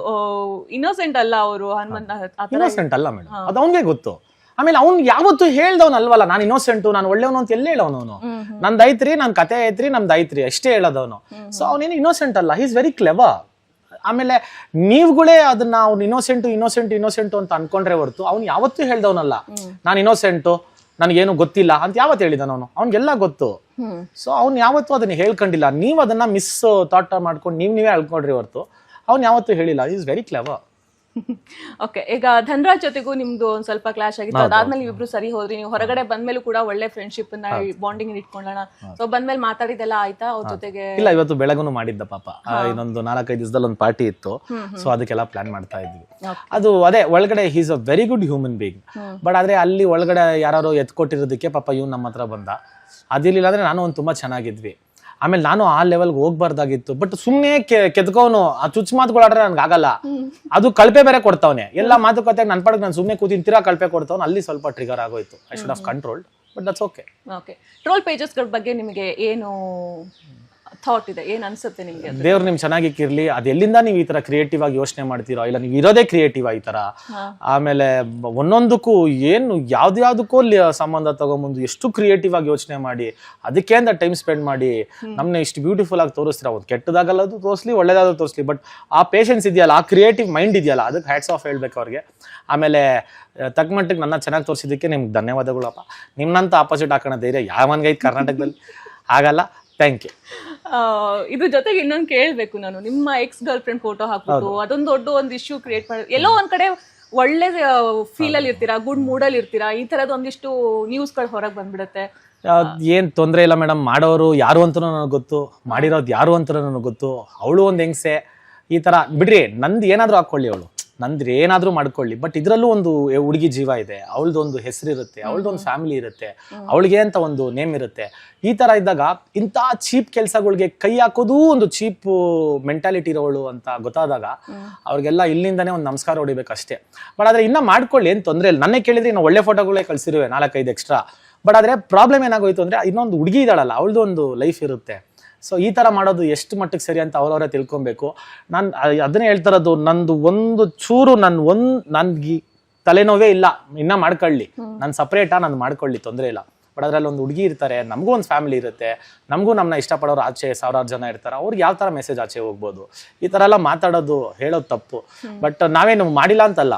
ಇನ್ನೋಸೆಂಟ್ ಅಲ್ಲ ಅವರು. ಹನುಮಂತ ಇನ್ನೋಸೆಂಟ್ ಅಲ್ಲ ಮೇಡಮ್, ಅದು ಅವ್ನಿಗೆ ಗೊತ್ತು. ಆಮೇಲೆ ಅವ್ನು ಯಾವತ್ತು ಹೇಳ್ದವ್ನ ಅಲ್ವಲ್ಲ ನಾನು ಇನ್ನೋಸೆಂಟು, ನಾನು ಒಳ್ಳೆಯವನು ಅಂತ ಎಲ್ಲ ಹೇಳೋನು. ನಂದು ಐತ್ರಿ, ನನ್ ಕತೆ ಐತ್ರಿ, ನಮ್ದು ಐತ್ರಿ ಅಷ್ಟೇ ಹೇಳೋದವನು. ಸೊ ಅವನೇನು ಇನ್ನೋಸೆಂಟ್ ಅಲ್ಲ, ಹಿ ಇಸ್ ವೆರಿ ಕ್ಲೆವರ್. ಆಮೇಲೆ ನೀವುಗಳೇ ಅದನ್ನ ಅವ್ನು ಇನ್ನೋಸೆಂಟು ಅಂತ ಅನ್ಕೊಂಡ್ರೆ ಹೊರತು ಅವ್ನು ಯಾವತ್ತೂ ಹೇಳ್ದವನಲ್ಲ ನಾನು ಇನ್ನೋಸೆಂಟು, ನನಗೇನು ಗೊತ್ತಿಲ್ಲ ಅಂತ ಯಾವತ್ತು ಹೇಳಿದಾನ ಅವನು. ಅವ್ನಿಗೆಲ್ಲ ಗೊತ್ತು. ಸೊ ಅವ್ನು ಯಾವತ್ತೂ ಅದನ್ನ ಹೇಳ್ಕೊಂಡಿಲ್ಲ. ನೀವು ಅದನ್ನ ಮಿಸ್ ಥಾಟ್ ಮಾಡ್ಕೊಂಡು ನೀವೇ ಹೇಳ್ಕೊಂಡ್ರಿ ಹೊರತು ಅವ್ನು ಯಾವತ್ತೂ ಹೇಳಿಲ್ಲ. Is very clever. ಓಕೆ, ಈಗ ಧನರಾಜ್ ಜೊತೆಗೂ ನಿಮ್ದು ಒಂದ್ ಸ್ವಲ್ಪ ಕ್ಲಾಶ್ ಆಗಿತ್ತು. ಅದಾದ್ಮೇಲೆ ಇಬ್ರು ಸರಿ ಹೋದ್ರಿ. ನೀವು ಹೊರಗಡೆ ಬಂದ್ಮೇಲೂ ಕೂಡ ಒಳ್ಳೆ ಫ್ರೆಂಡ್ಶಿಪ್ ಬಾಂಡಿಂಗ್ ಇಟ್ಕೊಳ್ಳೋಣ. ಸೊ ಬಂದ್ಮೇಲೆ ಮಾತಾಡಿದೆಲ್ಲ ಆಯ್ತಾ ಅವ್ರ ಜೊತೆಗೆ? ಇಲ್ಲ, ಇವತ್ತು ಬೆಳಗುನು ಮಾಡಿದ್ದ ಪಾಪ. ಇನ್ನೊಂದು 4-5 ದಿವಸದಲ್ಲಿ ಒಂದು ಪಾರ್ಟಿ ಇತ್ತು. ಸೊ ಅದಕ್ಕೆಲ್ಲ ಪ್ಲಾನ್ ಮಾಡ್ತಾ ಇದ್ವಿ. ಅದು ಅದೇ ಒಳಗಡೆ he's a very good human being. But ಆದ್ರೆ ಅಲ್ಲಿ ಒಳಗಡೆ ಯಾರು ಎತ್ಕೊಟ್ಟಿರೋದಕ್ಕೆ ಪಾಪ ಇವ್ನು ನಮ್ಮ ಹತ್ರ ಬಂದ. ಅದಿರ್ಲಿಲ್ಲ ಅಂದ್ರೆ ನಾನು ಒಂದು ತುಂಬಾ ಚೆನ್ನಾಗಿದ್ವಿ. ಆಮೇಲೆ ನಾನು ಆ ಲೆವೆಲ್ಗೆ ಹೋಗ್ಬಾರ್ದಾಗಿತ್ತು. ಬಟ್ ಸುಮ್ನೆ ಕೆದ್ಕೋನು ಆ ಚುಚ್ಚು ಮಾತುಗಳಾಡ್ರೆ ನನ್ಗೆ ಆಗಲ್ಲ. ಅದು ಕಳಪೆ ಬೇರೆ ಕೊಡ್ತಾವನೆ. ಎಲ್ಲ ಮಾತುಕತೆ ನನ್ ಪಡಕ್ ನಾನು ಸುಮ್ನೆ ಕೂತಿಂತೀರಾ ಕಳಪೆ ಕೊಡ್ತಾವ್. ಅಲ್ಲಿ ಸ್ವಲ್ಪ ಟ್ರಿಗರ್ ಆಗೋಯ್ತು. I should have controlled, but that's okay. Okay, troll ಪೇಜಸ್ಗಳ ಬಗ್ಗೆ ನಿಮಗೆ ಏನು ಥಾಟ್ ಇದೆ? ಏನ್ ಅನ್ಸುತ್ತೆ ನಿಮ್ಗೆ? ದೇವ್ರು ನಿಮ್ ಚೆನ್ನಾಗಿಕ್ಕಿರ್ಲಿ. ಅದು ಎಲ್ಲಿಂದ ನೀವು ಈ ತರ ಕ್ರಿಯೇಟಿವ್ ಆಗಿ ಯೋಚನೆ ಮಾಡ್ತೀರಾ? ಇಲ್ಲ ನೀವು ಇರೋದೇ ಕ್ರಿಯೇಟಿವ್ ಈ ತರ. ಆಮೇಲೆ ಒಂದೊಂದಕ್ಕೂ ಏನು ಯಾವ್ದ್ಯಾವ್ದಕ್ಕೂ ಸಂಬಂಧ ತಗೊಂಬಂದು ಎಷ್ಟು ಕ್ರಿಯೇಟಿವ್ ಆಗಿ ಯೋಚನೆ ಮಾಡಿ ಅದಕ್ಕೆ ಅಂತ ಟೈಮ್ ಸ್ಪೆಂಡ್ ಮಾಡಿ ನಮ್ನ ಇಷ್ಟು ಬ್ಯೂಟಿಫುಲ್ ಆಗಿ ತೋರಿಸ್ತೀರಾ. ಒಂದು ಕೆಟ್ಟದಾಗಲ್ಲದು ತೋರಿಸ್ಲಿ, ಒಳ್ಳೇದಾದ್ರು ತೋರಿಸ್ಲಿ, ಬಟ್ ಆ ಪೇಷನ್ಸ್ ಇದೆಯಲ್ಲ, ಆ ಕ್ರಿಯೇಟಿವ್ ಮೈಂಡ್ ಇದೆಯಲ್ಲ, ಅದಕ್ಕೆ ಹ್ಯಾಟ್ಸ್ ಆಫ್ ಹೇಳ್ಬೇಕು ಅವ್ರಿಗೆ. ಆಮೇಲೆ ತಕ್ಕ ಮಟ್ಟಿಗೆ ನನ್ನ ಚೆನ್ನಾಗಿ ತೋರಿಸಿದ್ದಕ್ಕೆ ನಿಮ್ಗೆ ಧನ್ಯವಾದಗಳಪ್ಪ. ನಿಮ್ನಂತ ಆಪೋಸಿಟ್ ಹಾಕೋಣ ಧೈರ್ಯ ಯಾವನ್ಗೈತೆ ಕರ್ನಾಟಕದಲ್ಲಿ? ಆಗಲ್ಲ. Thank you. ಇದ್ರ ಜೊತೆಗೆ ಇನ್ನೊಂದು ಕೇಳ್ಬೇಕು ನಾನು. ನಿಮ್ಮ ಎಕ್ಸ್ ಗರ್ಲ್ ಫ್ರೆಂಡ್ ಫೋಟೋ ಹಾಕ್ಬಿಟ್ಟು ಅದೊಂದು ದೊಡ್ಡ ಒಂದು ಇಶ್ಯೂ ಕ್ರಿಯೇಟ್ ಮಾಡಿ ಎಲ್ಲೋ ಒಂದ್ ಕಡೆ ಒಳ್ಳೆ ಫೀಲ್ ಅಲ್ಲಿ ಇರ್ತೀರಾ, ಗುಡ್ ಮೂಡ್ ಅಲ್ಲಿ ಇರ್ತೀರಾ, ಈ ತರದ್ ಒಂದಿಷ್ಟು ನ್ಯೂಸ್ಗಳು ಹೊರಗೆ ಬಂದ್ಬಿಡುತ್ತೆ. ಏನ್ ತೊಂದ್ರೆ ಇಲ್ಲ ಮೇಡಮ್. ಮಾಡೋರು ಯಾರು ಅಂತ ನನಗೆ ಗೊತ್ತು, ಮಾಡಿರೋದು ಯಾರು ಅಂತ ನನಗೆ ಗೊತ್ತು. ಅವಳು ಒಂದ್ ಹೆಂಗ್ಸೆ, ಈ ತರ ಬಿಡ್ರಿ. ನಂದು ಏನಾದ್ರೂ ಹಾಕೊಳ್ಳಿ, ಅವಳು ನಂದ್ರೆ ಏನಾದ್ರೂ ಮಾಡ್ಕೊಳ್ಳಿ. ಬಟ್ ಇದ್ರಲ್ಲೂ ಒಂದು ಹುಡುಗಿ ಜೀವ ಇದೆ, ಅವಳದೊಂದು ಹೆಸರು ಇರುತ್ತೆ, ಅವಳದೊಂದು ಫ್ಯಾಮಿಲಿ ಇರುತ್ತೆ, ಅವಳಿಗೆ ಅಂತ ಒಂದು ನೇಮ್ ಇರುತ್ತೆ. ಈ ತರ ಇದ್ದಾಗ ಇಂಥ ಚೀಪ್ ಕೆಲ್ಸಗಳಿಗೆ ಕೈ ಹಾಕೋದು ಒಂದು ಚೀಪ್ ಮೆಂಟಾಲಿಟಿ ಇರೋಳು ಅಂತ ಗೊತ್ತಾದಾಗ ಅವ್ರಿಗೆಲ್ಲ ಇಲ್ಲಿಂದಾನೇ ಒಂದು ನಮಸ್ಕಾರ ಹೊಡಿಬೇಕಷ್ಟೇ. ಬಟ್ ಆದ್ರೆ ಇನ್ನ ಮಾಡ್ಕೊಳ್ಳಿ, ಏನ್ ತೊಂದ್ರೆ ಇಲ್ಲ. ನನ್ನೇ ಕೇಳಿದ್ರೆ ಇನ್ನು ಒಳ್ಳೆ ಫೋಟೋಗಳೇ ಕಳ್ಸಿರುವೆ 4-5 ಎಕ್ಸ್ಟ್ರಾ. ಬಟ್ ಆದ್ರೆ ಪ್ರಾಬ್ಲಮ್ ಏನಾಗೋಯ್ತು ಅಂದ್ರೆ ಇನ್ನೊಂದು ಹುಡುಗಿ ಇದ್ದಾಳಲ್ಲ, ಅವಳದು ಒಂದು ಲೈಫ್ ಇರುತ್ತೆ. ಸೊ ಈ ತರ ಮಾಡೋದು ಎಷ್ಟು ಮಟ್ಟಿಗೆ ಸರಿ ಅಂತ ಅವ್ರವರೇ ತಿಳ್ಕೊಬೇಕು. ನಾನು ಅದನ್ನೇ ಹೇಳ್ತಾರದು, ನಂದು ಒಂದು ಚೂರು ನನ್ಗೆ ತಲೆನೋವೇ ಇಲ್ಲ, ಇನ್ನ ಮಾಡ್ಕೊಳ್ಳಿ, ನಾನು ಸಪ್ರೇಟಾ, ನಾನು ಮಾಡ್ಕೊಳ್ಳಿ, ತೊಂದರೆ ಇಲ್ಲ. ಬಟ್ ಅದ್ರಲ್ಲಿ ಒಂದು ಹುಡುಗಿ ಇರ್ತಾರೆ, ನಮಗೂ ಒಂದು ಫ್ಯಾಮಿಲಿ ಇರುತ್ತೆ, ನಮಗೂ ನಮ್ಮನ್ನ ಇಷ್ಟಪಡೋರು ಆಚೆ 1000 ಜನ ಇರ್ತಾರೆ. ಅವ್ರಿಗೆ ಯಾವ ತರ ಮೆಸೇಜ್ ಆಚೆ ಹೋಗ್ಬೋದು? ಈ ತರ ಎಲ್ಲ ಮಾತಾಡೋದು ಹೇಳೋದು ತಪ್ಪು. ಬಟ್ ನಾವೇನು ಮಾಡಿಲ್ಲ ಅಂತಲ್ಲ,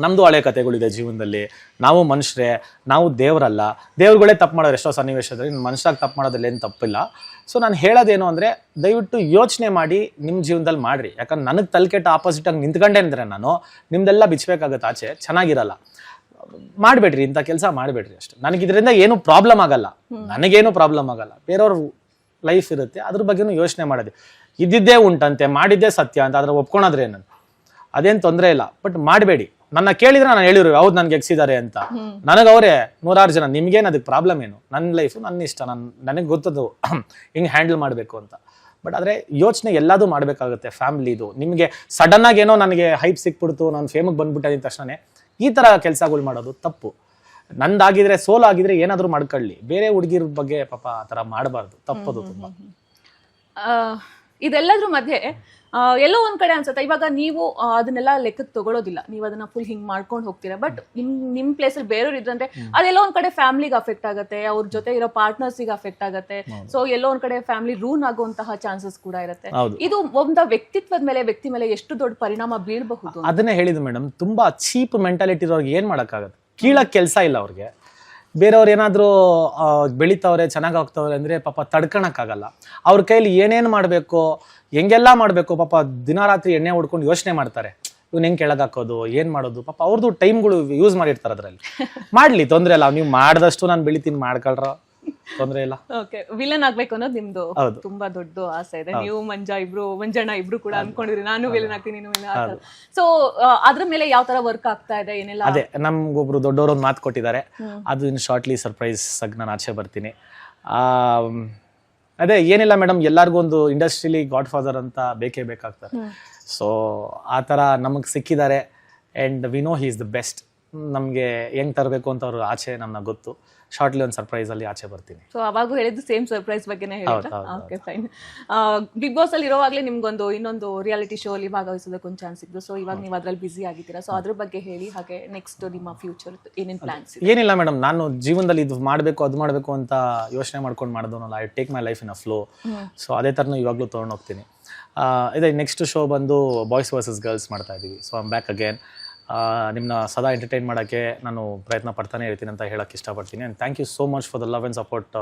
ನಮ್ದು ಹಳೆ ಕಥೆಗಳಿದೆ ಜೀವನದಲ್ಲಿ. ನಾವು ಮನುಷ್ಯರೇ, ನಾವು ದೇವರಲ್ಲ. ದೇವ್ರುಗಳೇ ತಪ್ಪು ಮಾಡೋರು ಎಷ್ಟೋ ಸನ್ನಿವೇಶದಲ್ಲಿ, ಮನುಷ್ಯರಾಗಿ ತಪ್ಪು ಮಾಡೋದ್ರಲ್ಲಿ ಏನು ತಪ್ಪಿಲ್ಲ. ಸೊ ನಾನು ಹೇಳೋದೇನು ಅಂದರೆ, ದಯವಿಟ್ಟು ಯೋಚನೆ ಮಾಡಿ ನಿಮ್ಮ ಜೀವನದಲ್ಲಿ ಮಾಡ್ರಿ. ಯಾಕಂದ್ರೆ ನನಗೆ ತಲೆಕೆಟ್ಟ ಆಪೋಸಿಟಾಗಿ ನಿಂತ್ಕೊಂಡೆ ಅಂದರೆ ನಾನು ನಿಮ್ದೆಲ್ಲ ಬಿಚ್ಚಬೇಕಾಗತ್ತೆ, ಆಚೆ ಚೆನ್ನಾಗಿರಲ್ಲ. ಮಾಡಬೇಡ್ರಿ, ಇಂಥ ಕೆಲಸ ಮಾಡಬೇಡ್ರಿ ಅಷ್ಟೇ. ನನಗಿದ್ರಿಂದ ಏನು ಪ್ರಾಬ್ಲಮ್ ಆಗಲ್ಲ, ನನಗೇನು ಪ್ರಾಬ್ಲಮ್ ಆಗಲ್ಲ. ಬೇರೆಯವ್ರ ಲೈಫ್ ಇರುತ್ತೆ, ಅದ್ರ ಬಗ್ಗೆನೂ ಯೋಚನೆ ಮಾಡೋದು. ಇದ್ದಿದ್ದೇ ಉಂಟಂತೆ, ಮಾಡಿದ್ದೇ ಸತ್ಯ ಅಂತ ಅದ್ರ ಒಪ್ಕೊಳೋದ್ರೆ ನಾನು ಅದೇನು ತೊಂದರೆ ಇಲ್ಲ. ಬಟ್ ಮಾಡಬೇಡಿ. ನನ್ನ ಕೇಳಿದ್ರೆ ನಾನು ಹೇಳಿರು ಹೌದು ನನ್ಗೆ ಎಕ್ಸಿದ್ದಾರೆ ಅಂತ. ನನಗೆ ಅವರೇ 100 ಜನ, ನಿಮ್ಗೇನು ಅದಕ್ಕೆ ಪ್ರಾಬ್ಲಮ್ ಏನು? ನನ್ನ ಲೈಫು ನನ್ನ ಇಷ್ಟ, ನನಗೆ ಗೊತ್ತದು ಹಿಂಗೆ ಹ್ಯಾಂಡಲ್ ಮಾಡಬೇಕು ಅಂತ. ಬಟ್ ಆದರೆ ಯೋಚನೆ ಎಲ್ಲದೂ ಮಾಡಬೇಕಾಗುತ್ತೆ. ಫ್ಯಾಮಿಲಿದು ನಿಮಗೆ ಸಡನ್ ಆಗಿ ಏನೋ ನನಗೆ ಹೈಪ್ ಸಿಕ್ಬಿಡ್ತು, ನಾನು ಫೇಮಿಗೆ ಬಂದ್ಬಿಟ್ಟಿದ ತಕ್ಷಣ ಈ ಥರ ಕೆಲಸಗಳು ಮಾಡೋದು ತಪ್ಪು. ನಂದಾಗಿದ್ರೆ ಸೋಲ್ ಆಗಿದ್ರೆ ಏನಾದರೂ ಮಾಡ್ಕೊಳ್ಳಿ, ಬೇರೆ ಹುಡುಗಿರ ಬಗ್ಗೆ ಪಾಪ ಆ ಥರ ಮಾಡಬಾರ್ದು, ತಪ್ಪದು ತುಂಬ. ಇದೆಲ್ಲದ್ರ ಮಧ್ಯೆ ಎಲ್ಲೋ ಒಂದ್ ಕಡೆ ಅನ್ಸುತ್ತೆ ಇವಾಗ ನೀವು ಅದನ್ನೆಲ್ಲ ಲೆಕ್ಕಕ್ಕೆ ತಗೊಳ್ಳೋದಿಲ್ಲ, ನೀವು ಅದನ್ನ ಫುಲ್ ಹಿಂಗ್ ಮಾಡ್ಕೊಂಡು ಹೋಗ್ತೀರಾ. ಬಟ್ ನಿಮ್ ಪ್ಲೇಸ್ ಅಲ್ಲಿ ಬೇರೆಯವ್ರು ಇದ್ರಂದ್ರೆ ಅದೆಲ್ಲೋ ಒಂದ್ ಕಡೆ ಫ್ಯಾಮಿಲಿಗೆ ಅಫೆಕ್ಟ್ ಆಗುತ್ತೆ, ಅವ್ರ ಜೊತೆ ಇರೋ ಪಾರ್ಟ್ನರ್ಸ್ಗೆ ಅಫೆಕ್ಟ್ ಆಗುತ್ತೆ. ಸೊ ಎಲ್ಲೋ ಒಂದ್ ಕಡೆ ಫ್ಯಾಮಿಲಿ ರೂನ್ ಆಗುವಂತಹ ಚಾನ್ಸಸ್ ಕೂಡ ಇರುತ್ತೆ. ಇದು ಒಂದು ವ್ಯಕ್ತಿ ಮೇಲೆ ಎಷ್ಟು ದೊಡ್ಡ ಪರಿಣಾಮ ಬೀಳಬಹುದು. ಅದನ್ನೇ ಹೇಳಿದ್ದು ಮೇಡಮ್, ತುಂಬಾ ಚೀಪ್ ಮೆಂಟಾಲಿಟಿ ಇರೋರ್ಗೆ ಏನ್ ಮಾಡಕ್ಕಾಗತ್ತೆ, ಕೀಳಕ್ ಕೆಲಸ ಇಲ್ಲ ಅವ್ರಿಗೆ. ಬೇರೆಯವ್ರು ಏನಾದರೂ ಬೆಳಿತಾವ್ರೆ ಚೆನ್ನಾಗಿ ಹೋಗ್ತಾವ್ರೆ ಅಂದರೆ ಪಾಪ ತಡ್ಕೊಳಕ್ಕಾಗಲ್ಲ. ಅವ್ರ ಕೈಲಿ ಏನೇನು ಮಾಡಬೇಕು, ಹೆಂಗೆಲ್ಲ ಮಾಡಬೇಕು, ಪಾಪ ದಿನ ರಾತ್ರಿ ಎಣ್ಣೆ ಹೊಡ್ಕೊಂಡು ಯೋಚನೆ ಮಾಡ್ತಾರೆ. ಇವ್ನು ಹೆಂಗೆ ಕೆಳಗೆ ಹಾಕೋದು, ಏನು ಮಾಡೋದು, ಪಾಪ ಅವ್ರದ್ದು ಟೈಮ್ಗಳು ಯೂಸ್ ಮಾಡಿರ್ತಾರೆ ಅದರಲ್ಲಿ. ಮಾಡಲಿ, ತೊಂದರೆ ಇಲ್ಲ, ನೀವು ಮಾಡಿದಷ್ಟು ನಾನು ಬೆಳಿತೀನಿ, ಮಾಡ್ಕೊಳ್ರ, ತೊಂದರೆ ಇಲ್ಲ. ಓಕೆ, ವಿಲನ್ ಆಗ್ಬೇಕು ಅನ್ನೋದು ನಿಮ್ದು ತುಂಬಾ ದೊಡ್ಡ ಆಸೆ ಇದೆ. ನೀವು ಮಂಜಣ್ಣ ಇಬ್ರು ಕೂಡ ಅನ್ಕೊಂಡಿದ್ರಿ ನಾನು ವಿಲನ್ ಆಗ್ತೀನಿ, ನೀನು ವಿಲನ್ ಆಗ್ತಾರೆ. ಸೊ ಅದ್ರ ಮೇಲೆ ಯಾವ ತರ ವರ್ಕ್ ಆಗ್ತಾ ಇದೆ ಏನೆಲ್ಲ? ಅದೇ ನಮ್ಗೊಬ್ರು ದೊಡ್ಡವರು ಒಂದು ಮಾತು ಕೊಟ್ಟಿದ್ದಾರೆ, ಅದು ಇನ್ನು ಶಾರ್ಟ್ಲಿ ಸರ್ಪ್ರೈಸ್ ಆಗಿ ನಾನು ಆಚೆ ಬರ್ತೀನಿ. ಅದೇ ಏನಿಲ್ಲ ಮೇಡಮ್, ಎಲ್ಲರಿಗೂ ಒಂದು ಇಂಡಸ್ಟ್ರಿಲಿ ಗಾಡ್ ಫಾದರ್ ಅಂತ ಬೇಕೇ ಬೇಕಾಗ್ತಾರೆ. ಸೊ ಆ ಥರ ನಮಗೆ ಸಿಕ್ಕಿದ್ದಾರೆ. And we know he is the best. ನಮಗೆ ಹೆಂಗೆ ತರಬೇಕು ಅಂತ ಅವ್ರು ಆಚೆ ನಮ್ಗೆ ಗೊತ್ತು. ಶಾರ್ಟ್ಲಿ ಒಂದು ಸರ್ಪ್ರೈಸ್ ಅಲ್ಲಿ ಆಚೆ ಬರ್ತೀನಿ. ಸೊ ಅವಾಗೂ ಹೇಳಿದ್ದು ಸೇಮ್ ಸರ್ಪ್ರೈಸ್ ಬಗ್ಗೆನೇ ಹೇಳಿದ್ರಾ? Okay fine. ಬಿಗ್ ಬಾಸ್ ಅಲ್ಲಿ ಇರೋವಾಗಲೇ ನಿಮ್ಗೊಂದು ಇನ್ನೊಂದು ರಿಯಾಲಿಟಿ ಶೋ ಅಲ್ಲಿ ಭಾಗವಹಿಸೋದಕ್ಕೆ ಒಂದು ಚಾನ್ಸ್ ಇತ್ತು. ಸೊ ಇವಾಗ ನೀವು ಅದ್ರಲ್ಲಿ ಬಿಸಿ ಆಗಿದ್ದೀರಾ. ಸೊ ಅದ್ರ ಬಗ್ಗೆ ಹೇಳಿ, ಹಾಗೆ ನೆಕ್ಸ್ಟ್ ನಿಮ್ಮ ಫ್ಯೂಚರ್ ಏನೇನು ಪ್ಲಾನ್ಸ್? ಏನಿಲ್ಲ ಮೇಡಮ್, ನಾನು ಜೀವನದಲ್ಲಿ ಇದು ಮಾಡಬೇಕು ಅದು ಮಾಡಬೇಕು ಅಂತ ಯೋಚನೆ ಮಾಡ್ಕೊಂಡು ಮಾಡೋದನ್ನಲ್ಲ. I take my life in a flow. So ಅದೇ ಥರನೂ ಇವಾಗಲೂ ತೊಗೊಂಡು ಹೋಗ್ತೀನಿ. ಇದೆ ನೆಕ್ಸ್ಟ್ ಶೋ ಬಂದು ಬಾಯ್ಸ್ ವರ್ಸಸ್ ಗರ್ಲ್ಸ್ ಮಾಡ್ತಾ ಇದ್ದೀವಿ. So I'm back again. ನಿಮ್ಮನ್ನ ಸದಾ ಎಂಟರ್ಟೈನ್ ಮಾಡೋಕ್ಕೆ ನಾನು ಪ್ರಯತ್ನ ಪಡ್ತಾನೆ ಇರ್ತೀನಿ ಅಂತ ಹೇಳಕ್ಕೆ ಇಷ್ಟಪಡ್ತೀನಿ. And thank you so much for the love and support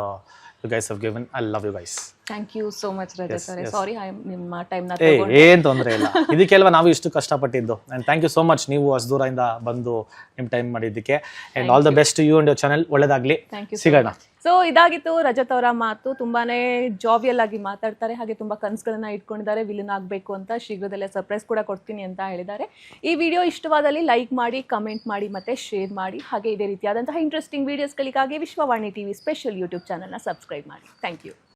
you guys have given. I love you guys. Thank you so much Rajath sir. Sorry ನಿಮ್ಮ ಟೈಮ್ನ ಏನು ತೊಂದರೆ ಇಲ್ಲ, ಇದಕ್ಕೆಲ್ವ ನಾವು ಇಷ್ಟು ಕಷ್ಟಪಟ್ಟಿದ್ದು. And thank you so much, ನೀವು ಅಷ್ಟು ದೂರದಿಂದ ಬಂದು ನಿಮ್ಮ ಟೈಮ್ ಮಾಡಿದ್ದಕ್ಕೆ. And all the best you and your channel. ಒಳ್ಳೇದಾಗಲಿ, ಸಿಗೋಣ. ಸೊ ಇದಾಗಿತ್ತು ರಜತ್ ಅವರ ಮಾತು. ತುಂಬಾನೇ ಜಾವಿಯಲ್ ಆಗಿ ಮಾತಾಡ್ತಾರೆ, ಹಾಗೆ ತುಂಬಾ ಕನಸುಗಳನ್ನ ಇಟ್ಕೊಂಡಿದ್ದಾರೆ ವಿಲನ್ ಆಗಬೇಕು ಅಂತ. ಶೀಘ್ರದಲ್ಲೇ ಸರ್ಪ್ರೈಸ್ ಕೂಡ ಕೊಡ್ತೀನಿ ಅಂತ ಹೇಳಿದ್ದಾರೆ. ಈ ವಿಡಿಯೋ ಇಷ್ಟವಾದಲ್ಲಿ ಲೈಕ್ ಮಾಡಿ, ಕಮೆಂಟ್ ಮಾಡಿ, ಮತ್ತೆ ಶೇರ್ ಮಾಡಿ. ಹಾಗೆ ಇದೇ ರೀತಿಯಾದಂತಹ ಇಂಟ್ರೆಸ್ಟಿಂಗ್ ವಿಡಿಯೋಸ್ಗಳಿಗಾಗಿ ವಿಶ್ವವಾಣಿ ಟಿವಿ ಸ್ಪೆಷಲ್ ಯೂಟ್ಯೂಬ್ ಚಾನಲ್ನ ಸಬ್ಸ್ಕ್ರೈಬ್ ಮಾಡಿ. Thank you.